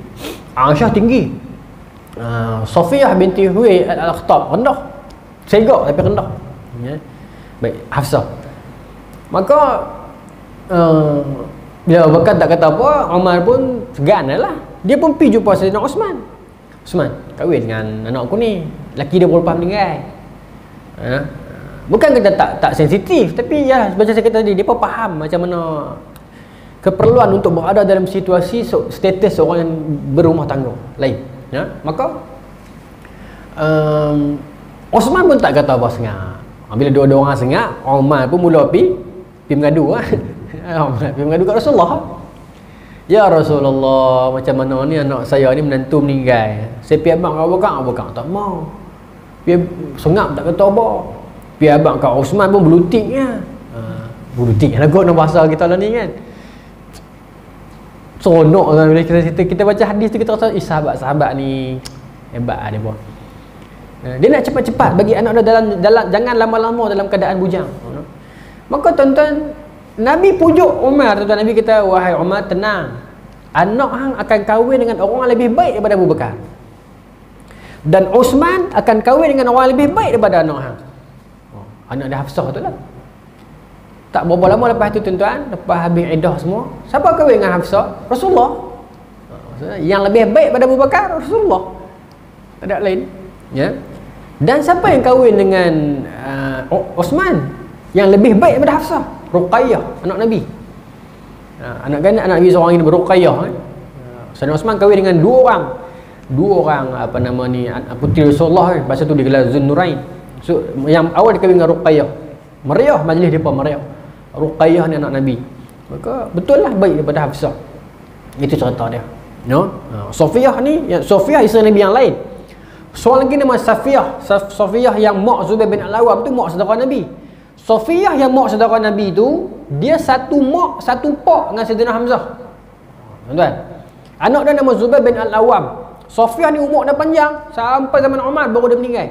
Speaker 1: Aisyah tinggi. Safiyah binti Huyai Al-Akhtab rendah. Segak tapi rendah. Baik, Hafsah. Maka bila Abu Bakar tak kata apa, Umar pun segan lah. Dia pun pergi jumpa Sayyidina Osman. Osman, kahwin dengan anak aku ni. Laki dia baru lepas meninggal. Bukan kita tak sensitif, tapi ya macam saya kata tadi, dia pun faham macam mana keperluan untuk berada dalam situasi status orang yang berumah tangga lain. Maka Osman pun tak kata apa sengak. Bila dua-dua orang sengak, Umar pun mula pergi mengadu pergi mengadu kat Rasulullah. Ya Rasulullah, macam mana ni anak saya ni menantu meninggal. Saya pergi abang kat Abu Bakar tak mau. Pergi sengap tak kata apa. Pergi abang kat Osman pun belutiknya. Belutik lah kot bahasa kita lah ni kan. Seronok kan bila kita baca hadis tu, kita rasa sahabat-sahabat ni hebat lah dia pun. Dia nak cepat-cepat bagi anak dia dalam jangan lama-lama dalam keadaan bujang. Maka tuan-tuan, Nabi pujuk Umar, tuan-tuan. Nabi kata, wahai Umar, tenang, anak hang akan kahwin dengan orang yang lebih baik daripada Abu Bakar, dan Osman akan kahwin dengan orang yang lebih baik daripada anak hang. Anak dia Hafsah tu lah. Tak berapa lama lepas tu tuan-tuan, lepas habis iddah semua, siapa kahwin dengan Hafsah? Rasulullah. Yang lebih baik pada Abu Bakar, Rasulullah. Tak ada lain. Dan siapa yang kahwin dengan Osman? Yang lebih baik daripada Hafsah? Ruqayyah, anak Nabi. Anak Nabi seorang ini Ruqayyah. Sayyidina Osman kahwin dengan dua orang apa nama ni, puteri Rasulullah. Masa tu digelar Zunnurain. So, yang awal dia kahwin dengan Ruqayyah. Meriah majlis depa, meriah. Ruqayyah ni anak Nabi. Maka betul lah baik daripada Hafsah. Itu cerita dia. Safiyah ni, Safiyah isteri Nabi yang lain. Soal lagi nama Safiyah. Safiyah yang mak Zubair bin Al-Awwam tu mak saudara Nabi. Safiyah yang mak saudara Nabi tu, dia satu mak satu pak dengan Sayyidina Hamzah. Tuan-tuan, anak dia nama Zubair bin Al-Awwam. Safiyah ni umur dah panjang sampai zaman Umar baru dia meninggal.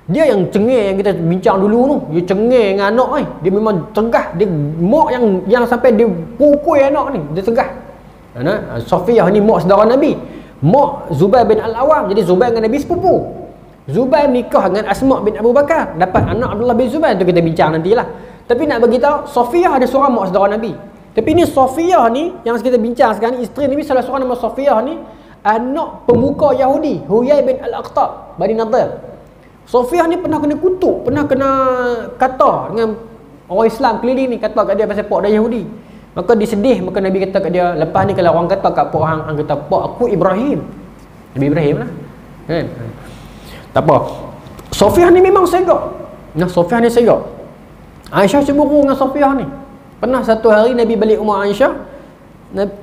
Speaker 1: Dia yang cengih yang kita bincang dulu tu. Dia cengih dengan anak ni. Dia memang tegah. Dia mak yang sampai dia pukul anak ni. Dia tegah. Safiyah ni mak saudara Nabi. Mak Zubair bin Al-Awwam. Jadi Zubair dengan Nabi sepupu. Zubair nikah dengan Asma' bin Abu Bakar, dapat anak Abdullah bin Zubair. Tu kita bincang nantilah. Tapi nak bagi tahu, Safiyah ada seorang mak saudara Nabi. Tapi ni Safiyah ni yang kita bincang sekarang ni, isteri Nabi salah seorang nama Safiyah ni, anak pemuka Yahudi, Huyai bin Al-Akhtab, Bani Nadir. Safiyah ni pernah kena kutuk, pernah kena kata dengan orang Islam keliling ni, kata kat dia pasal pak dia Yahudi. Maka disedih, maka Nabi kata kat dia, lepas ni kalau orang kata kat pak hang kata pak aku Ibrahim. Nabi Ibrahim lah. Kan? Tak apa. Safiyah ni memang segak. Safiyah ni segak. Aisyah cemburu dengan Safiyah ni. Pernah satu hari Nabi balik rumah Aisyah.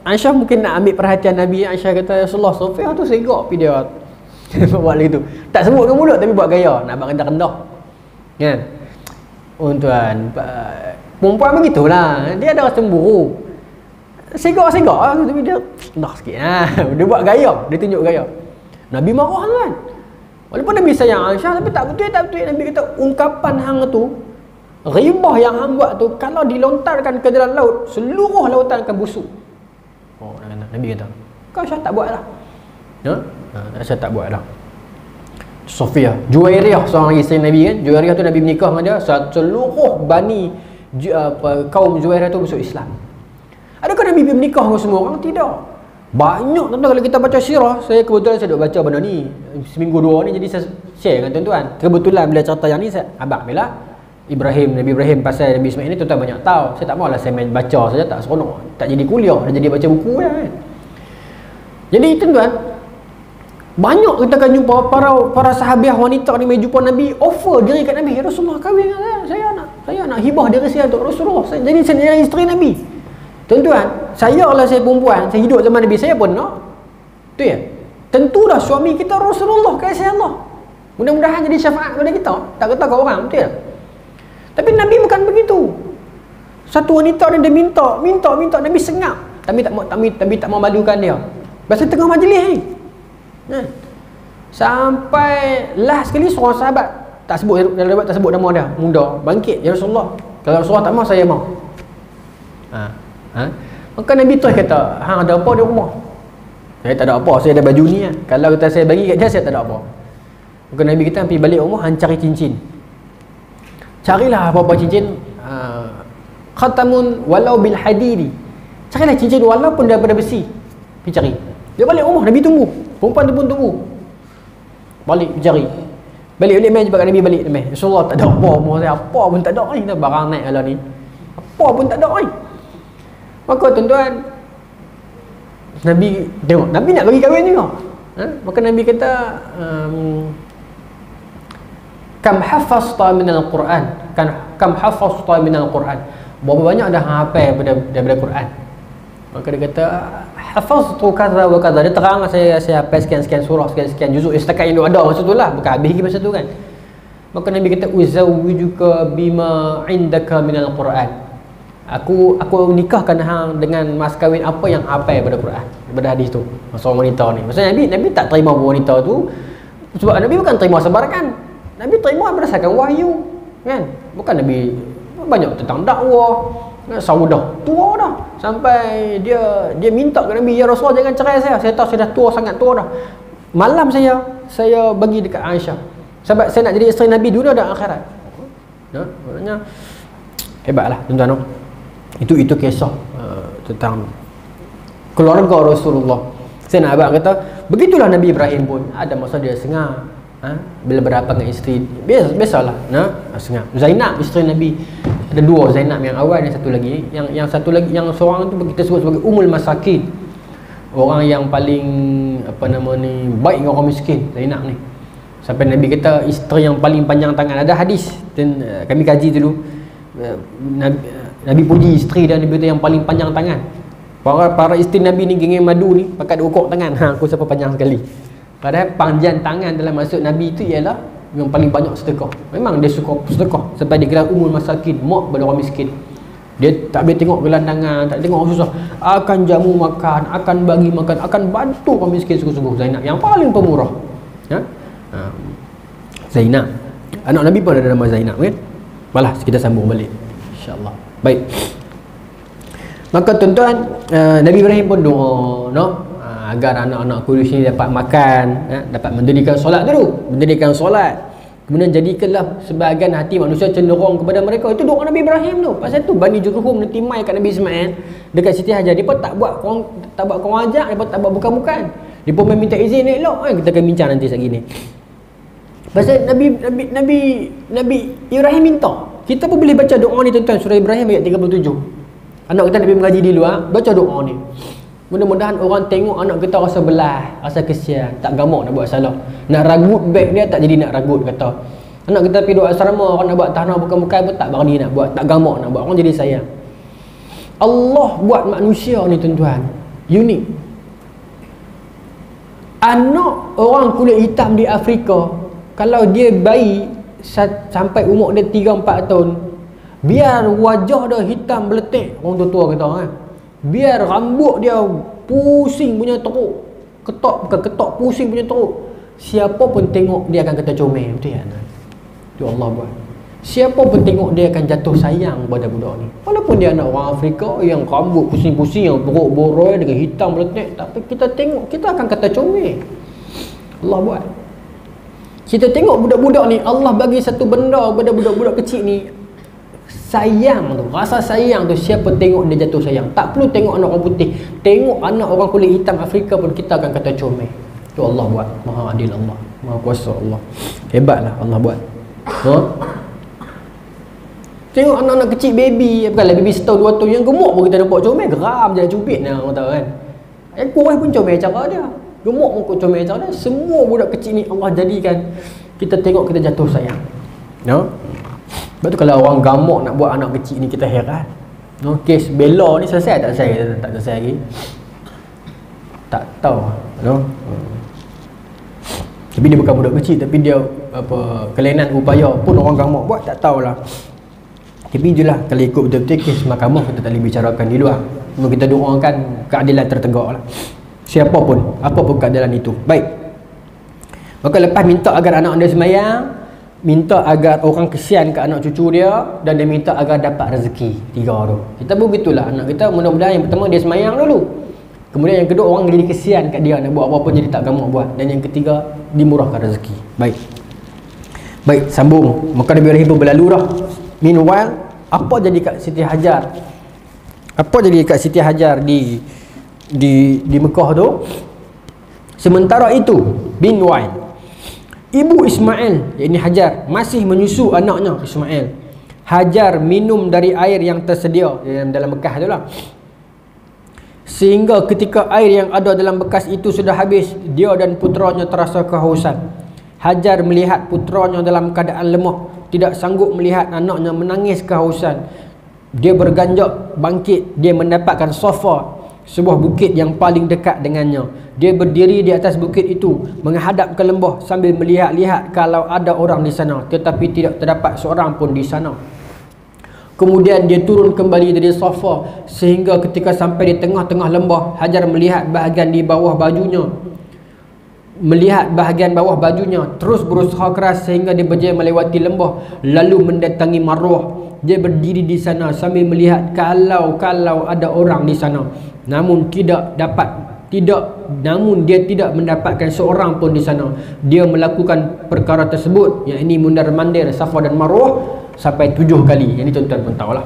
Speaker 1: Aisyah mungkin nak ambil perhatian Nabi. Aisyah kata, Rasulullah, Safiyah tu segak pergi dia. Buat lagi tu. Tak sebut dengan mulut tapi buat gaya. Nak buat rendah-rendah. Kan? Tuan, perempuan begitulah. Dia ada rasa cemburu. Segak-segak lah. Tapi dia rendah sikit. Dia buat gaya. Dia tunjuk gaya. Nabi marah kan? Walaupun Nabi sayang Aisyah, tapi tak betul. Nabi kata, ungkapan hang tu, ribah yang hang buat tu, kalau dilontarkan ke dalam laut, seluruh lautan akan busuk. Nabi kata, kau Aisyah tak buat lah. Aisyah tak buat lah. Safiyah, Juwairiyah seorang isteri Nabi kan. Juwairiyah tu Nabi menikah dengan dia, seluruh bani kaum Juwairiyah tu masuk Islam. Adakah Nabi menikah dengan semua orang? Tidak. Banyak tuan-tuan, kalau kita baca sirah, saya kebetulan saya duk baca benda ni seminggu dua ni, jadi saya share dengan tuan-tuan. Kebetulan bila cerita yang ni, abang bila Nabi Ibrahim pasal Nabi Ismail ni tuan-tuan banyak tahu. Saya tak maulah saya main baca saja, tak seronok. Tak jadi kuliah, dah jadi baca buku kan. Jadi tuan-tuan, banyak kita akan jumpa para sahabiah wanita ni jumpa Nabi, offer diri kat Nabi, ya Rasulullah kahwin dengan saya nak hibah diri saya untuk Rasulullah. Jadi saya isteri Nabi. Tuan-tuan, saya kalau saya perempuan, saya hidup zaman Nabi, saya pun nak. Tu ya. Tentulah suami kita Rasulullah, kasih Allah. Mudah-mudahan jadi syafaat kepada kita. Tak kata kat orang, betul tak? Tapi Nabi bukan begitu. Satu wanita dia minta, Nabi sengap. Tapi tak mau malukan dia. Pasal tengah majlis ni. Sampai last sekali seorang sahabat tak sebut nama dia, muda, bangkit, ya Rasulullah. Kalau Rasulullah tak mau, saya mau. Maka Nabi terus kata, hang ada apa di rumah? Saya tak ada apa, saya ada baju ni lah. Kalau kata saya bagi kat dia, saya tak ada apa. Maka Nabi kata, pergi balik rumah, hang cari cincin. Carilah apa-apa cincin, khatamun walau bil hadidi. Carilah cincin walaupun daripada besi. Pergi cari. Dia balik rumah, Nabi tunggu. Perempuan tu pun tunggu. Balik cari. Balik mai jumpa Nabi balik mai. Rasulullah tak ada apa-apa, saya apa pun tak ada ni. Barang naik kalau ni. Apa pun tak ada ni. Maka tuan-tuan, Nabi tengok, Nabi nak bagi kahwin juga. Maka Nabi kata, kam hafazta minal Quran, kam hafazta minal Quran. Berapa banyak dah hafal daripada Quran. Maka dia kata, hafaztu kaza wa kaza. Dia terang saya hafal sekian-sekian surah, sekian-sekian juzuk setakat yang ada masa tu lah, bukan habis lagi masa tu kan. Maka Nabi kata, uzawwijuka bima indaka minal Quran. Aku nikahkan hang dengan mas kahwin apa yang hafal daripada Quran, daripada hadis tu. Seorang wanita ni. Maksudnya Nabi tak terima wanita tu sebab Nabi bukan terima sebarkan. Nabi terima berdasarkan wahyu, kan? Bukan Nabi banyak tentang dakwah. Saudah tua dah sampai dia minta ke Nabi, ya Rasulullah jangan cerai saya tahu saya dah tua, sangat tua dah. Malam saya bagi dekat Aisyah sebab saya nak jadi isteri Nabi dunia dan akhirat. Maknanya hebatlah tuan-tuan. Itu kisah tentang keluarga Rasulullah. Saya nak abang kata, begitulah Nabi Ibrahim pun ada masa dia sengah. Bila berhadapan dengan isteri, biasalah sengah. Zainab isteri Nabi, ada dua Zainab, yang awal dan satu lagi. Yang satu lagi, yang seorang tu kita sebut sebagai Ummul Masakin. Orang yang paling baik dengan orang miskin, Zainab ni. Sampai Nabi kata isteri yang paling panjang tangan. Ada hadis dan kami kaji dulu. Nabi puji isteri dan Nabi kata yang paling panjang tangan. Para isteri Nabi ni gengeng madu ni pakai ukur tangan. Aku siapa panjang sekali. Padahal panjang tangan dalam maksud Nabi itu ialah yang paling banyak sedekah. Memang dia suka sedekah sampai dia gelar Ummul Masakin, mak pada orang miskin. Dia tak boleh tengok gelandangan, tak boleh tengok orang susah. Akan jamu makan, akan bagi makan, akan bantu orang miskin sungguh-sungguh. Zainab yang paling pemurah. Zainab. Anak Nabi pun ada nama Zainab kan? Balas kita sambung balik. InsyaAllah. Baik. Maka tuan-tuan, Nabi Ibrahim pun doa, agar anak-anak Quraisy ni dapat makan, dapat mendirikan solat dulu, mendirikan solat. Kemudian jadikanlah sebahagian hati manusia cenderung kepada mereka. Itu doa Nabi Ibrahim tu. Pasal tu Bani Jurhum nanti mai kat Nabi Ismail dekat Siti Hajar. Dia pun tak buat korang ajak, dia pun tak buat bukan-bukan. Dia pun minta izin elok. Kita akan bincang nanti sekali ni. Pasal Nabi Ibrahim minta. Kita pun boleh baca doa ni tuan-tuan, surah Ibrahim ayat 37. Anak kita Nabi mengaji di luar, baca doa ni. Mudah-mudahan orang tengok anak kita rasa belah, rasa kesian, tak gamak nak buat salah. Nak ragut beg dia tak jadi nak ragut kata. Anak kita pergi duduk asrama, orang nak buat tanah bukan-bukan pun tak berani nak buat, tak gamak nak buat. Orang jadi sayang. Allah buat manusia ni tuan-tuan unik. Anak orang kulit hitam di Afrika, kalau dia bayi sampai umur dia 3-4 tahun, biar wajah dia hitam beletik, orang tua-tua kata kan, biar rambut dia pusing punya teruk, ketok pusing punya teruk, siapa pun tengok dia akan kata comel. Betul tak? Itu Allah buat. Siapa pun tengok dia akan jatuh sayang pada budak ni. Walaupun dia anak orang Afrika yang rambut pusing-pusing, yang buruk boroi dengan hitam beletik, tapi kita tengok kita akan kata comel. Allah buat. Kita tengok budak-budak ni, Allah bagi satu benda pada budak-budak kecil ni, sayang tu, rasa sayang tu, siapa tengok dia jatuh sayang. Tak perlu tengok anak orang putih, tengok anak orang kulit hitam Afrika pun kita akan kata comel. Tu Allah buat. Maha adil Allah, maha kuasa Allah. Hebatlah Allah buat. Tengok anak-anak kecil baby, bukanlah baby setahun 2 tahun yang gemuk pun kita nampak comel, geram je cubit nak orang tahu kan. Kurus pun comel cara dia, gemuk pun comel cara dia. Semua budak kecil ni Allah jadikan kita tengok kita jatuh sayang. Sebab tu kalau orang gamak nak buat anak kecil ni kita heran. Kes bela ni selesai tak selesai? Tak selesai lagi. Tak tahu. Tapi dia bukan budak kecil, tapi dia apa kelainan upaya pun orang gamak buat, tak tahulah. Tapi itulah, kalau ikut betul-betul kes mahkamah kita tak boleh bicarakan di luar. Cuma kita doakan keadilan tertegak lah. Siapa pun, apa pun keadilan itu. Baik. Maka lepas minta agar anak dia semayang, minta agar orang kesian ke anak cucu dia, dan dia minta agar dapat rezeki. 3 tu. Kita pun begitulah, anak kita mudah-mudahan yang pertama dia semayang dulu. Kemudian yang kedua, orang jadi kesian kat dia, nak buat apa-apa jadi tak gamak buat. Dan yang ketiga, dimurahkan rezeki. Baik. Baik, sambung. Maka Nabi Ibrahim pun berlalu dah. Meanwhile, apa jadi kat Siti Hajar? Apa jadi kat Siti Hajar di Mekah tu? Sementara itu, meanwhile, ibu Ismail, yakni Hajar, masih menyusu anaknya Ismail. Hajar minum dari air yang tersedia dalam bekas tu lah. Sehingga ketika air yang ada dalam bekas itu sudah habis, dia dan putranya terasa kehausan. Hajar melihat putranya dalam keadaan lemah, tidak sanggup melihat anaknya menangis kehausan. Dia berganjak bangkit, dia mendapatkan Safa, sebuah bukit yang paling dekat dengannya. Dia berdiri di atas bukit itu, menghadap ke lembah sambil melihat-lihat kalau ada orang di sana, tetapi tidak terdapat seorang pun di sana. Kemudian dia turun kembali dari Safa, sehingga ketika sampai di tengah-tengah lembah, Hajar melihat bahagian di bawah bajunya, terus berusaha keras sehingga dia berjaya melewati lembah, lalu mendatangi Marwah. Dia berdiri di sana sambil melihat kalau ada orang di sana, namun dia tidak mendapatkan seorang pun di sana. Dia melakukan perkara tersebut, yakni mundar-mandir Safa dan Marwah sampai 7 kali. Yang ni tuan-tuan pun tahulah.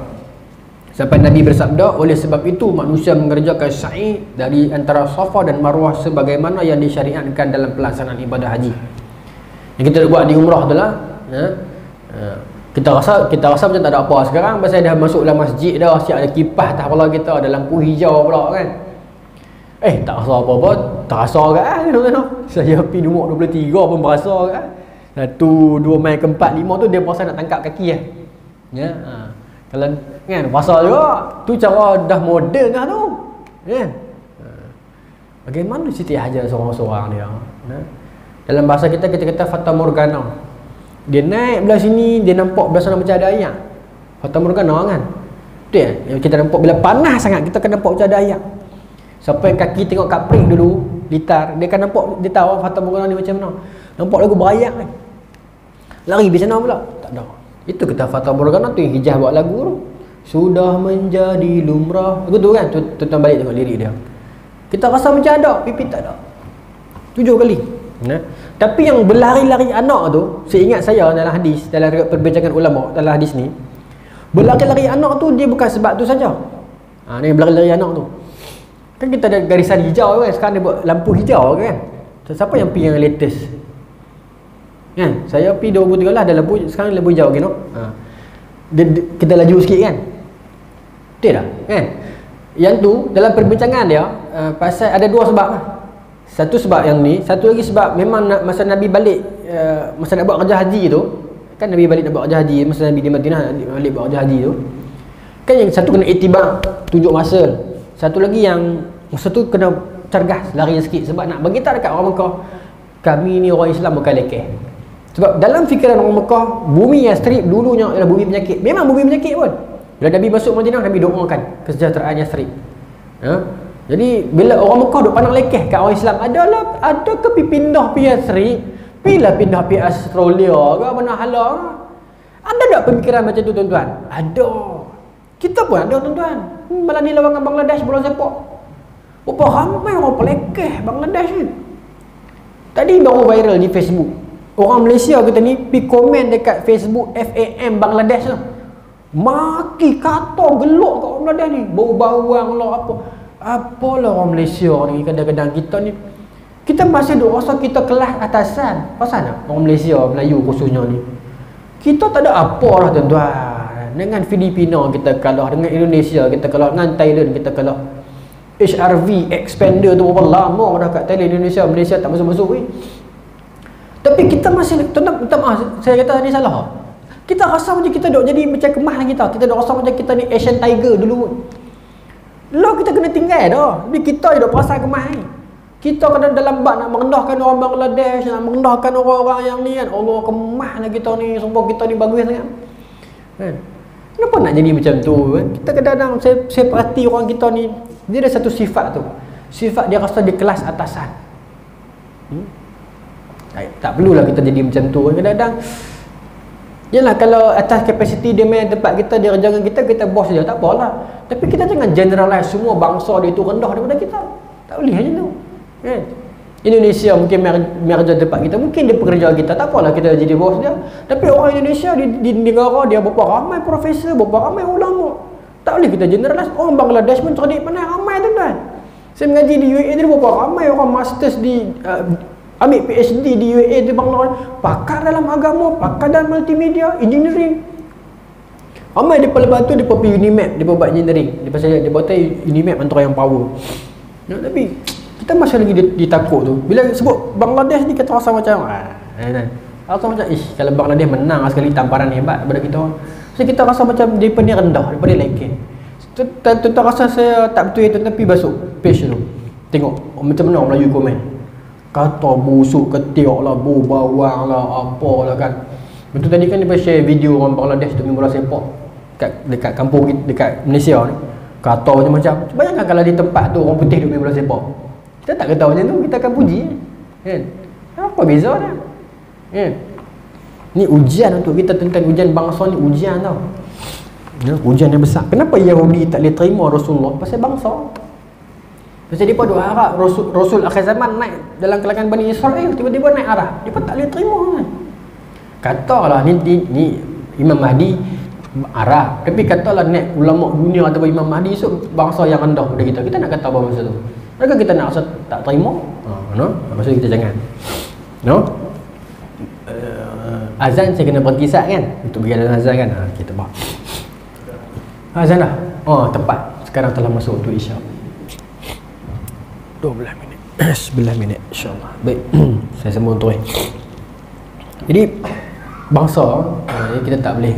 Speaker 1: Sampai Nabi bersabda, oleh sebab itu manusia mengerjakan sa'i dari antara Safa dan Marwah sebagaimana yang disyariatkan dalam pelaksanaan ibadah haji. Yang kita buat di umrah tu lah. Kita rasa macam tak ada apa sekarang, pasal dah masuk dalam masjid dah, siap ada kipas atas kepala kita, ada lampu hijau pula kan. Tak rasa apa-apa, tak rasa kan. Saya pergi nombor 23 pun berasa kan. 1, 2 main ke 4, 5 tu dia berasa nak tangkap kaki lah. Kalau kan pasal juga tu cara dah moden dah tu kan. Bagaimana Siti Hajar seorang-seorang dia, dalam bahasa kita kata Fata Morgana. Dia naik belah sini, dia nampak belah sana macam ada air. Fata Morgana kan. Betul yang kita nampak bila panas sangat, kita akan nampak macam ada air. Siapa yang kaki tengok kaprik dulu litar, dia akan nampak, dia tahu Fata Morgana ni macam mana. Nampak lagu berayak kan, lari di sana pula tak ada. Itu kata Fata Morgana tu yang Hijah buat lagu tu. Sudah menjadi lumrah. Lagu tu kan, tuan-tuan balik tengok lirik dia. Kita rasa macam ada, pipi tak ada. 7 kali. Tapi yang berlari-lari anak tu, seingat saya dalam hadis, dalam perbincangan ulama dalam hadis ni, berlari-lari anak tu dia bukan sebab tu saja. Ni berlari-lari anak tu. Kan kita ada garisan hijau kan, sekarang dia buat lampu hijau kan. Siapa yang pergi yang latest? Kan? Saya pergi 2013 lah ada lampu, sekarang lampu hijau gitu. Kita laju sikit kan. Betul tak? Kan? Yang tu dalam perbincangan dia pasal ada 2 sebab lah. Satu sebab yang ni, satu lagi sebab memang masa Nabi balik, masa nak buat kerja haji tu, kan Nabi balik nak buat kerja haji, masa Nabi di Madinah balik buat kerja haji tu, kan yang satu kena itibak, tunjuk masa. Satu lagi yang masa tu kena cergas, lari sikit, sebab nak bagi tahu dekat orang Mekah, kami ni orang Islam bukan lekeh. Sebab dalam fikiran orang Mekah, bumi Yastrib dulunya ialah bumi penyakit. Memang bumi penyakit pun. Bila Nabi masuk Madinah, Nabi doakan kesejahteraan Yastrib. Jadi bila orang Mekah duk pandang lekeh kat orang Islam, ada ke pindah pergi Yastrib, pindah pergi Australia ke mana hala. Ada tak pemikiran macam tu tuan-tuan? Ada. Kita pun ada tuan-tuan. Malah ni lawangan Bangladesh bola sepak. Berapa ramai orang pelekeh Bangladesh ni. Tadi baru viral di Facebook. Orang Malaysia kita ni pergi komen dekat Facebook FAM Bangladesh lah. Maki kata gelok kat orang Bangladesh ni, bau-bauan lah apa. Apalah orang Malaysia ni, kadang-kadang kita ni, kita masih duk rasa kita kelas atasan. Pasal tak orang Malaysia, Melayu khususnya ni, kita tak ada apa lah tuan-tuan. Dengan Filipina kita kalah, dengan Indonesia kita kalah, dengan Thailand kita kalah. HRV expander tu berapa lama dah kat Thailand, Indonesia, Malaysia tak masuk-masuk. Tapi kita masih, tuan-tuan minta maaf, saya kata ni salah. Kita rasa macam kita dok jadi macam kemah kita. Kita dok rasa macam kita ni Asian Tiger dulu. Lo kita kena tinggal dah. Tapi kita je dok perasaan kemah ni. Kita kena dalam bab nak merendahkan orang Bangladesh, nak merendahkan orang-orang yang ni kan. Allah kemahlah kita ni, sumpah kita ni bagus sangat. Kan? Kenapa nak jadi macam tu kan? Kita kadang-kadang saya perhati orang kita ni, dia ada satu sifat tu. Sifat dia rasa di kelas atasan. Tak perlulah kita jadi macam tu. Kadang-kadang yalah, kalau atas kapasiti dia main tempat kita, dia kerja dengan kita bos dia, tak apalah. Tapi kita jangan generalize semua bangsa dia tu rendah daripada kita. Tak boleh macam tu. Kan? Indonesia mungkin main kerja tempat kita, mungkin dia pekerja kita, tak apalah kita jadi bos dia. Tapi orang Indonesia di negara dia berapa ramai profesor, berapa ramai ulama. Tak boleh kita generalize. Orang Bangladesh pun cerdik pandai ramai tuan-tuan. Saya mengaji di UAE ni berapa ramai orang masters di ambil PhD di UAE di Bangladesh, pakar dalam agama, pakar dalam multimedia, engineering. Ramai dia lepas tu dia pergi Unimap, dia buat engineering. Dia buat Unimap antara yang power. Ya, tapi kita masih lagi ditakut tu. Bila sebut Bangladesh ni kita rasa macam rasa macam kalau Bangladesh menang sekali tamparan hebat daripada kita. So kita rasa macam daripada ni rendah, daripada lelaki. Tu rasa saya tak betul itu, tapi masuk page tu. Tengok macam mana orang Melayu komen. Kata busuk, ketiak lah, bau bawang lah, apalah kan. Betul tadi kan dia share video orang Bangladesh tu main bola sepak dekat kampung dekat Malaysia ni. Kata macam-macam. Bayangkan kalau di tempat tu orang putih duk main bola sepak. Kita tak kata macam tu, kita akan puji kan. Apa beza dia? Kan? Ni ujian untuk kita tentang ujian bangsa ni, ujian tau. Ya, ujian yang besar. Kenapa Yahudi tak boleh terima Rasulullah? Pasal bangsa. Pasal dia pun harap Rasul akhir zaman naik dalam kalangan Bani Israel, tiba-tiba naik arah. Dia pun tak boleh terima kan. Katalah ni Imam Mahdi arah, tapi katalah naik ulama dunia atau Imam Mahdi esok bangsa yang rendah pada kita. Kita nak kata apa masa tu? Adakah kita nak rasa tak terima? No? Maksud kita jangan. No? Azan saya kena berhenti sat kan? Untuk pergi dalam azan kan? Kita buat azan dah? Oh, tepat. Sekarang telah masuk waktu Isyak. 12 minit 11 minit insyaAllah. Baik. Saya sambung terus. Jadi bangsa kita tak boleh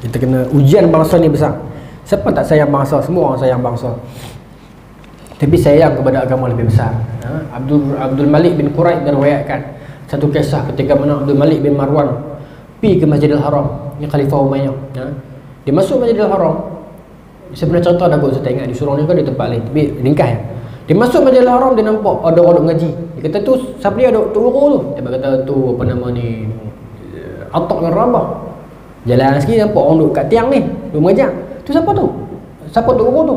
Speaker 1: kita kena ujian bangsa ni besar. Siapa tak sayang bangsa? Semua orang sayang bangsa. Tapi sayang kepada agama lebih besar. Abdul Malik bin Quraid meriwayatkan satu kisah ketika mana Abdul Malik bin Marwan pergi ke Masjidil Haram. Ini Khalifah Umayyah. Dia masuk Masjidil Haram. Sebenarnya cerita dah saya tak ingat di surau ni ke di tempat lain, tapi ringkas ya. Dia masuk Masjidil Haram, dia nampak ada orang duk ngaji. Dia kata tu siapa dia, Tok Guru tu. Dia kata tu apa nama ni, Atok bin Rabah. Jalan sikit nampak orang duk kat tiang ni, duk mengajar. Tu siapa tu? Siapa Tok Guru tu?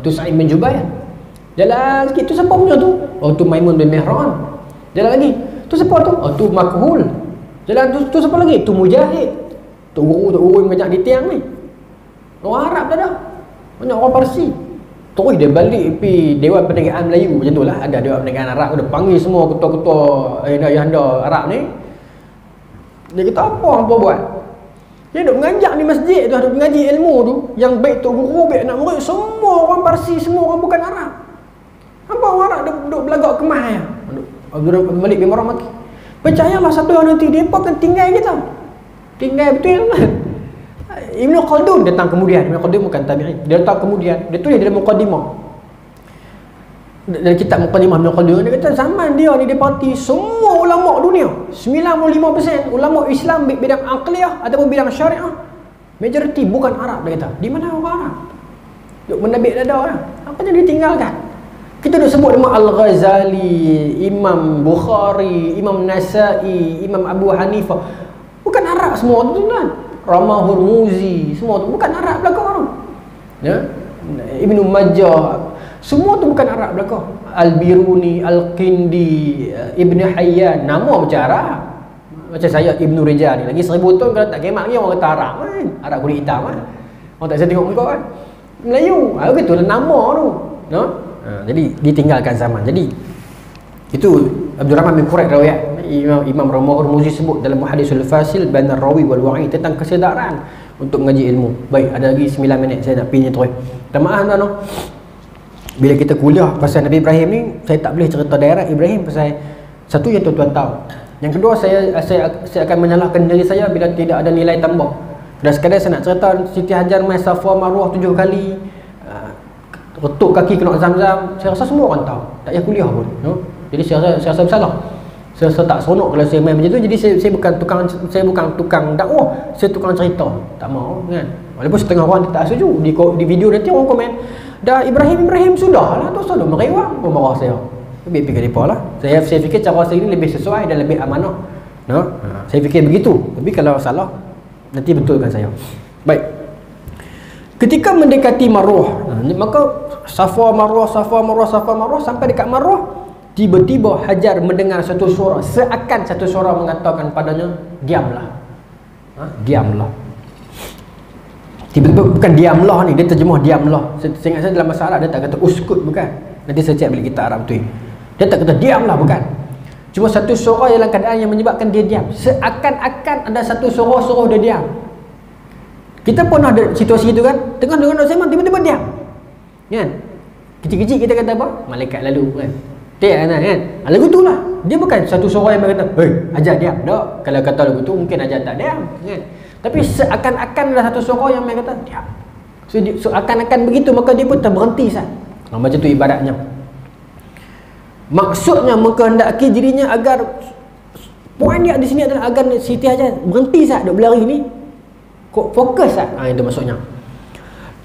Speaker 1: Tu Sa'id bin Jubair. Jalan sikit, tu siapa punya tu? Oh tu Maimun bin Mihran. Jalan lagi, tu siapa tu? Oh tu Makhul. Jalan tu siapa lagi? Tu Mujahid. Tok Guru yang mengajar di tiang ni. Orang Arab tak ada. Banyak orang Parsi. Terus dia balik pergi Dewan Perniagaan Melayu macam tu lah. Ada Dewan Perniagaan Arab, dia panggil semua ketua-ketua ayah-ayah Arab ni. Dia kata apa buat? Dia duk mengajar di masjid tu, duk mengaji ilmu tu. Yang baik Tok Guru, baik anak murid, semua orang Parsi, semua orang bukan Arab. Apa orang Arab duk belagak kemah ya? Abdul Malik bin Marwan mati. Percayalah satu hari nanti dia akan tinggal kita. Tinggal betul kan? Ibnu Khaldun datang kemudian. Ibnu Khaldun bukan tabi'in. Dia datang kemudian. Dia tulis dalam muqaddimah. Dalam kitab muqaddimah Ibnu Khaldun, dia kata zaman dia ni dia parti semua ulama dunia, 95% ulama Islam bidang aqliyah ataupun bidang syariah, majoriti bukan Arab. Dia kata, di mana orang Arab? Duk menabik dada orang. Apa yang ditinggalkan? Kita duk sebut nama Al-Ghazali, Imam Bukhari, Imam Nasai, Imam Abu Hanifah. Bukan Arab semua tu tuan. Rama Hurmuzi, semua tu bukan Arab belakang. Ya? Ibnu Majah, semua tu bukan Arab belakang. Al-Biruni, Al-Qindi, Ibn Hayyan, nama macam Arab. Macam saya Ibnu Rijal ni lagi 1000 tahun kalau tak kemak lagi orang kata Arab kan. Arab kulit hitam kan. Orang tak bisa tengok muka kan. Melayu. Begitu lah nama tu. No? Jadi ditinggalkan zaman. Jadi itu Abdul Rahman bin Quraid riwayat Imam Rama Hurmuzi sebut dalam Muhaddisul Fasil bain ar-rawi wal wa'i tentang kesedaran untuk mengaji ilmu. Baik, ada lagi 9 minit saya nak pergi terus. Minta maaf tuan. Bila kita kuliah pasal Nabi Ibrahim ni, saya tak boleh cerita daerah Ibrahim pasal satu yang tuan-tuan tahu. Yang kedua, saya akan menyalahkan diri saya bila tidak ada nilai tambah. Dan sekadar saya nak cerita Siti Hajar main Safa Marwah 7 kali, retuk kaki kena Zam-Zam, saya rasa semua orang tahu, tak payah kuliah pun, Jadi saya rasa bersalah. Saya rasa tak seronok kalau saya main macam tu. Jadi saya bukan tukang dakwah, saya tukang cerita. Tak mau kan. Walaupun setengah orang tak setuju di video nanti orang komen, dah Ibrahim sudahlah, tak usah merewang pun marah saya. Lebih fikir depa lah. Saya fikir cara saya ini lebih sesuai dan lebih amanah. Saya fikir begitu. Tapi kalau salah, nanti betulkan saya. Baik. Ketika mendekati Marwah, maka Safa Marwah sampai dekat Marwah, tiba-tiba Hajar mendengar satu suara, seakan satu suara mengatakan padanya, diamlah. Diamlah. Tiba-tiba bukan diamlah ni, dia terjemah diamlah. Saya ingat saya dalam bahasa Arab dia tak kata uskut, bukan. Nanti saya cek bila kita Arab tu. Dia tak kata diamlah, bukan. Cuma satu suara dalam keadaan yang menyebabkan dia diam. Seakan-akan ada satu suara suruh dia diam. Kita pernah ada situasi itu kan, tengah dengar nak sembang tiba-tiba diam. Kan? Kecil-kecil kita kata apa? Malaikat lalu kan. Kan? Lagu tu lah. Dia bukan satu suara yang berkata, "Hei, Hajar diam." Tak. Kalau kata lagu tu mungkin Hajar tak diam, kan? Tapi seakan-akan ada satu suara yang kata diam. So akan-akan begitu, maka dia pun terberhenti sah. Macam tu ibaratnya. Maksudnya mengkehendaki dirinya agar, poin dia di sini adalah agar Siti Hajar berhenti sah duk berlari ni. Fokus sah. Itu maksudnya.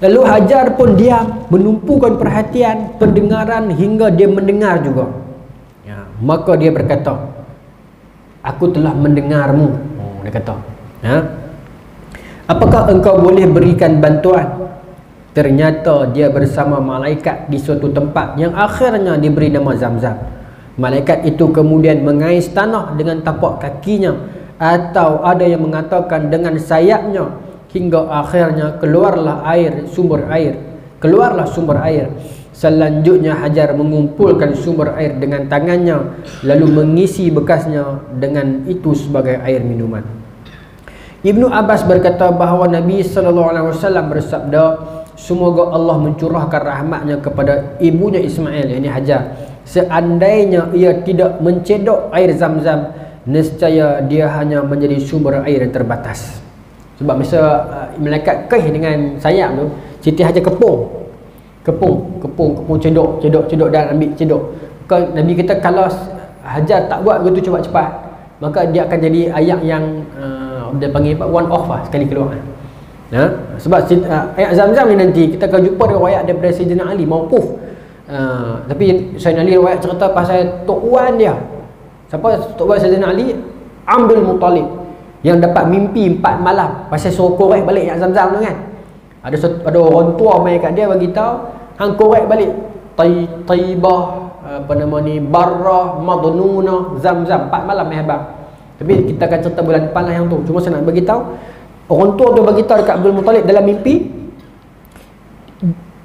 Speaker 1: Lalu Hajar pun diam, menumpukan perhatian, pendengaran hingga dia mendengar juga. Maka dia berkata, "Aku telah mendengarmu." Dia kata, "Apakah engkau boleh berikan bantuan?" Ternyata dia bersama malaikat di suatu tempat yang akhirnya diberi nama Zam-Zam. Malaikat itu kemudian mengais tanah dengan tapak kakinya, atau ada yang mengatakan dengan sayapnya, hingga akhirnya keluarlah sumber air. Selanjutnya Hajar mengumpulkan sumber air dengan tangannya, lalu mengisi bekasnya dengan itu sebagai air minuman. Ibnu Abbas berkata bahawa Nabi SAW bersabda, "Semoga Allah mencurahkan rahmatnya kepada ibunya Ismail," yakni Hajar. "Seandainya ia tidak mencedok air Zam-Zam, nescaya dia hanya menjadi sumber air yang terbatas." Sebab masa malaikat keh dengan sayap tu, Siti Hajar kepung cedok dan ambil cedok. Nabi kata kalau Hajar tak buat begitu cepat-cepat, maka dia akan jadi ayat yang dia panggil one off lah, sekali keluar. Sebab ayat Zam-Zam ni nanti kita akan jumpa dengan ayat daripada Sayyidina Ali mauquf. Tapi Sayyidina Ali riwayat cerita pasal tok wan dia. Siapa tok wan Sayyidina Ali? Abdul Muttalib, yang dapat mimpi 4 malam pasal suruh korek balik ayat Zam-Zam tu kan. Ada orang tua mai kat dia bagi tahu, hang korek balik Taibah, Barrah, Madnuna, Zam-Zam 4 malam mai habaq. Tapi kita akan cerita bulan depan lah yang tu. Cuma saya nak bagi tahu, orang tua tu bagi tahu dekat Abdul Muttalib dalam mimpi,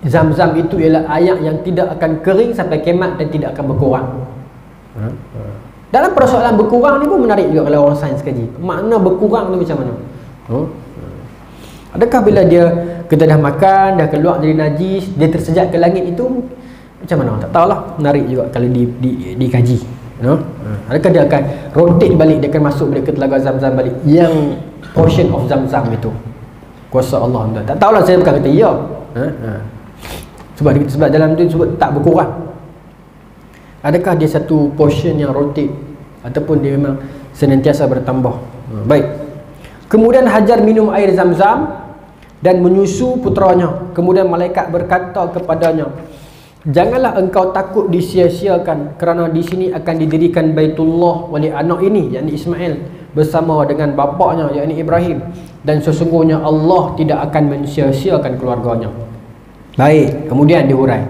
Speaker 1: Zam-Zam itu ialah ayat yang tidak akan kering sampai kiamat dan tidak akan berkurang. Dalam persoalan berkurang ni pun menarik juga kalau orang sains kaji. Makna berkurang tu macam mana? Adakah bila kita dah makan, dah keluar dari najis, dia tersejat ke langit itu macam mana? Tak tahulah. Menarik juga kalau dikaji. Adakah dia akan rotate balik, dia akan masuk balik ke telaga Zam-Zam balik, yang portion of Zam-Zam itu? Kuasa Allah. Tak tahulah, saya bukan kata ya. Sebab dalam tu sebut tak berkurang. Adakah dia satu portion yang rotate ataupun dia memang senantiasa bertambah? Baik. Kemudian Hajar minum air Zam-Zam dan menyusu putranya. Kemudian malaikat berkata kepadanya, "Janganlah engkau takut disia-siakan, kerana di sini akan didirikan Baitullah oleh anak ini, yakni Ismail, bersama dengan bapaknya, yakni Ibrahim, dan sesungguhnya Allah tidak akan mensia-siakan keluarganya." Baik, kemudian dihurai.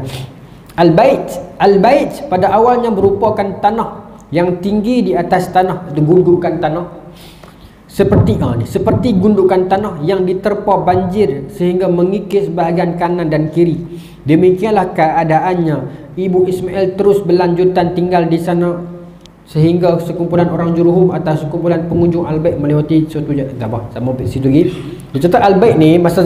Speaker 1: Al-Bait pada awalnya merupakan tanah yang tinggi di atas tanah, itu gundukan tanah. Seperti gundukan tanah yang diterpa banjir sehingga mengikis bahagian kanan dan kiri. Demikianlah keadaannya. Ibu Ismail terus berlanjutan tinggal di sana sehingga sekumpulan orang Jurhum atau sekumpulan pengunjung Al-Bait melewati suatu jalan. Tak apa, sama situ lagi. Dia cerita Al-Bait ni masa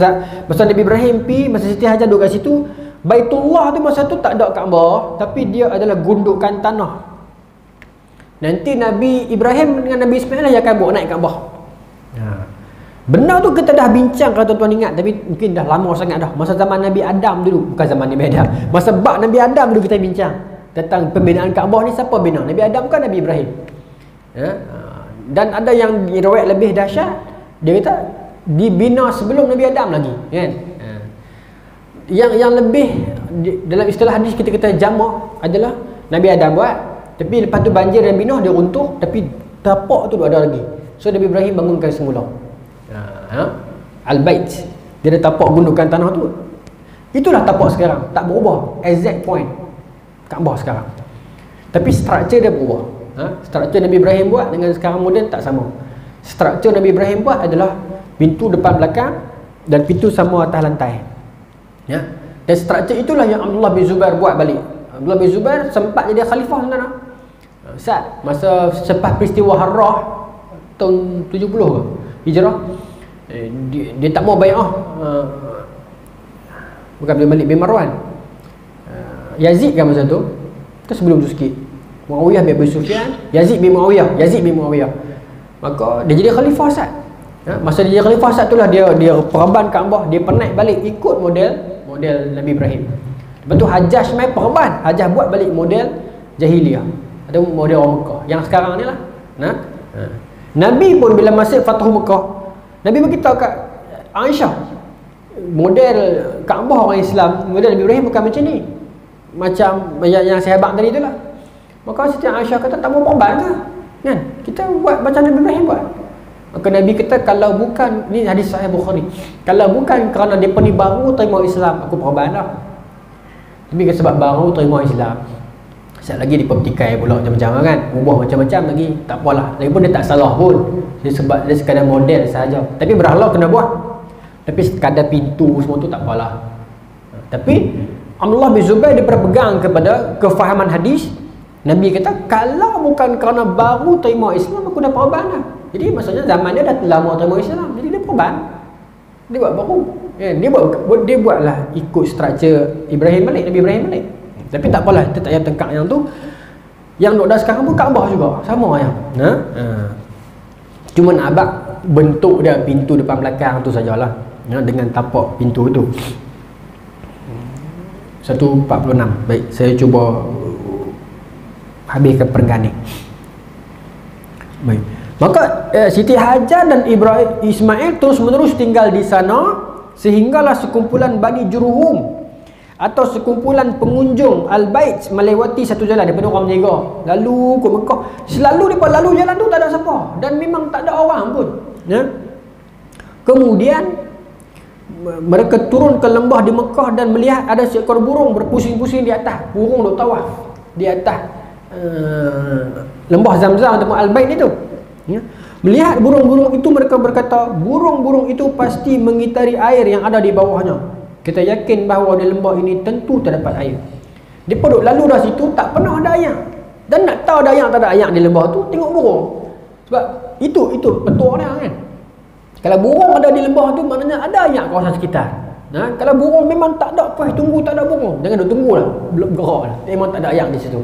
Speaker 1: Nabi Ibrahim masa Siti Hajar duduk kat situ, Baitullah tu masa tu tak ada Kaabah, tapi dia adalah gundukan tanah.
Speaker 2: nanti Nabi Ibrahim dengan Nabi Ismail lah yang akan bawa naik Kaabah. Benar tu kita dah bincang, kalau tuan-tuan ingat, tapi mungkin dah lama sangat dah. Masa zaman Nabi Adam dulu, bukan zaman Nabi Adam, masa bab Nabi Adam dulu kita bincang tentang pembinaan Kaabah ni. Siapa bina? Nabi Adam kan Nabi Ibrahim. Dan ada yang riwayat lebih dahsyat, dia kata dibina sebelum Nabi Adam lagi, kan? Yang lebih dalam istilah hadis kita kata jamak adalah Nabi Adam buat, tapi lepas tu banjir dan bina, dia runtuh, tapi tapak tu ada lagi. So Nabi Ibrahim bangunkan semula Al-Bait. Dia ada tapak gundukan tanah tu. Itulah tapak sekarang, tak berubah. Exact point Kaabah sekarang, tapi struktur dia berubah. Struktur Nabi Ibrahim buat dengan sekarang moden tak sama. Struktur Nabi Ibrahim buat adalah pintu depan belakang dan pintu sama atas lantai. Dan struktur itulah yang Abdullah bin Zubair buat balik. Abdullah bin Zubair sempat jadi khalifah sebenarnya. Saat masa selepas peristiwa Harrah tahun 70 ke Hijrah, dia tak mau bai'ah, bukan Malik bin Marwan, Yazid kan masa tu, sebelum tu sikit, Muawiyah bin Abi Sufyan, Yazid bin Muawiyah. Maka dia jadi khalifah Sa'ad. Masa dia jadi khalifah Sa'ad itulah dia perban Kaabah, dia penat balik ikut model Nabi Ibrahim. Lepas tu Hajjaj mai perban, Hajjaj buat balik model jahiliyah atau model orang Mekah yang sekarang ni lah. Nabi pun bila masa Fathu Mekah, Nabi beritahu kat Aisyah, model Kaabah orang Islam, model Nabi Ibrahim bukan macam ni, macam yang sahabat tadi itulah. Maka Siti Aisyah kata, tak mau perban ke? Kan? Kita buat macam Nabi Ibrahim buat. Maka Nabi kata, kalau bukan, ni hadis Sahih Bukhari, kalau bukan kerana mereka ni baru terima Islam, aku perban dah. Tapi sebab baru terima Islam, sekejap lagi dia petikai pula macam-macam kan, ubah macam-macam lagi, tak apalah. Lagipun dia tak salah pun, dia sebab dia sekadar model sahaja. Tapi berhala kena buat, tapi sekadar pintu semua tu tak apalah. Tapi Abdullah bin Zubair dia berpegang kepada kefahaman hadis. Nabi kata, kalau bukan kerana baru terima Islam, aku dah perban dah. Jadi maksudnya zaman dia dah lama terima Islam, jadi dia perban, dia buat baru. Dia buatlah ikut struktur Ibrahim balik, Nabi Ibrahim balik. Tapi tak apalah, kita tak payah tengkak yang tu. Yang duk dah sekarang pun Kaabah juga, sama yang. Cuma nak abang bentuk dia pintu depan belakang tu sajalah, dengan tapak pintu tu. 1.46. Baik, saya cuba habiskan perenggan ni. Baik. Maka Siti Hajar dan Ismail terus menerus tinggal di sana sehinggalah sekumpulan Bani Jurhum atau sekumpulan pengunjung Al-Bait melewati satu jalan daripada orang menjaga lalu ke Mekah. Selalu mereka lalu jalan tu tak ada siapa dan memang tak ada orang pun. Kemudian mereka turun ke lembah di Mekah dan melihat ada seekor burung berpusing-pusing di atas. Burung duk tawaf di atas lembah Zamzam atau Al-Bait itu. Melihat burung-burung itu, mereka berkata, burung-burung itu pasti mengitari air yang ada di bawahnya. Kita yakin bahawa di lembah ini tentu terdapat air. Dia duduk lalu dah situ, tak pernah ada air. Dan nak tahu ada air tak ada air di lembah tu, tengok burung. Sebab itu petua dia kan. Kalau burung ada di lembah tu, maknanya ada air kawasan sekitar. Kalau burung memang tak ada, tunggu tak ada burung, jangan duk tunggu lah, belum gerak lah, memang tak ada air di situ.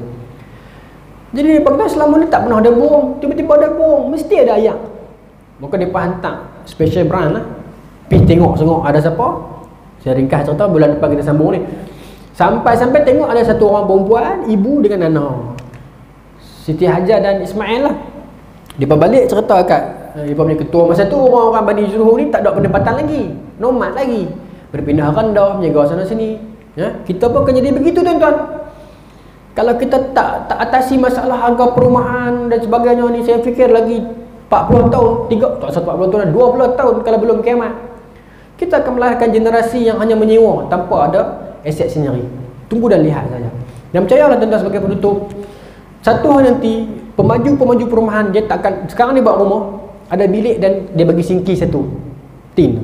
Speaker 2: Jadi dia kata selama ni tak pernah ada burung, tiba-tiba ada burung, mesti ada ayak. Maka dia hantar special brand lah, pergi tengok ada siapa. Saya ringkas cerita, bulan depan kita sambung ni. Sampai tengok ada satu orang perempuan, ibu dengan anak, Siti Hajar dan Ismail lah. Dia balik cerita kat dia punya ketua masa tu, orang-orang Bani Jurhum ni tak ada pendapatan lagi, nomad lagi, berpindah rendah, menjaga sana sini. Kita pun akan jadi begitu tuan-tuan. Kalau kita tak atasi masalah harga perumahan dan sebagainya ni, saya fikir lagi 40 tahun, 40 tahun, 20 tahun kalau belum kiamat, kita akan melahirkan generasi yang hanya menyewa tanpa ada aset sendiri. Tunggu dan lihat saja. Dan percayalah tuan-tuan sebagai penutup, satu hari nanti pemaju perumahan dia takkan, sekarang dia buat rumah, ada bilik dan dia bagi singki satu tin.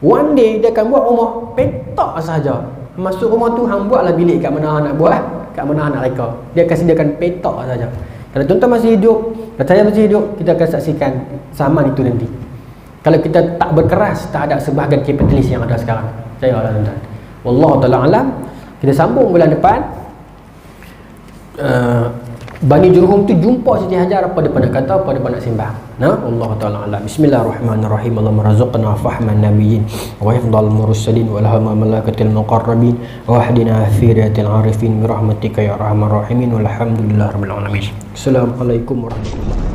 Speaker 2: One day dia akan buat rumah petak saja. Masuk rumah tu, hang buatlah bilik kat mana nak buat, kat mana nak reka. Dia akan sediakan petak saja. Kalau tuan-tuan masih hidup, kalau saya masih hidup, kita akan saksikan zaman itu nanti. Kalau kita tak berkeras terhadap sebahagian kapitalis yang ada sekarang. Saya Allah tuan-tuan. Wallahu ta'ala alam. Kita sambung bulan depan. Bani Jurhum tu jumpa Siti Hajar, apa dia nak kata, apa dia nak sembah. Nah, Allah Taala alam. Bismillahirrahmanirrahim. Allahumma razaqna fahman nabiyyin wa hifdhal mursalin wa ilhama malaikatil muqarrabin wa hdina firatil arifin bi rahmatika ya arhamar rahimin walhamdulillahirabbil alamin. Assalamualaikum warahmatullahi wabarakatuh.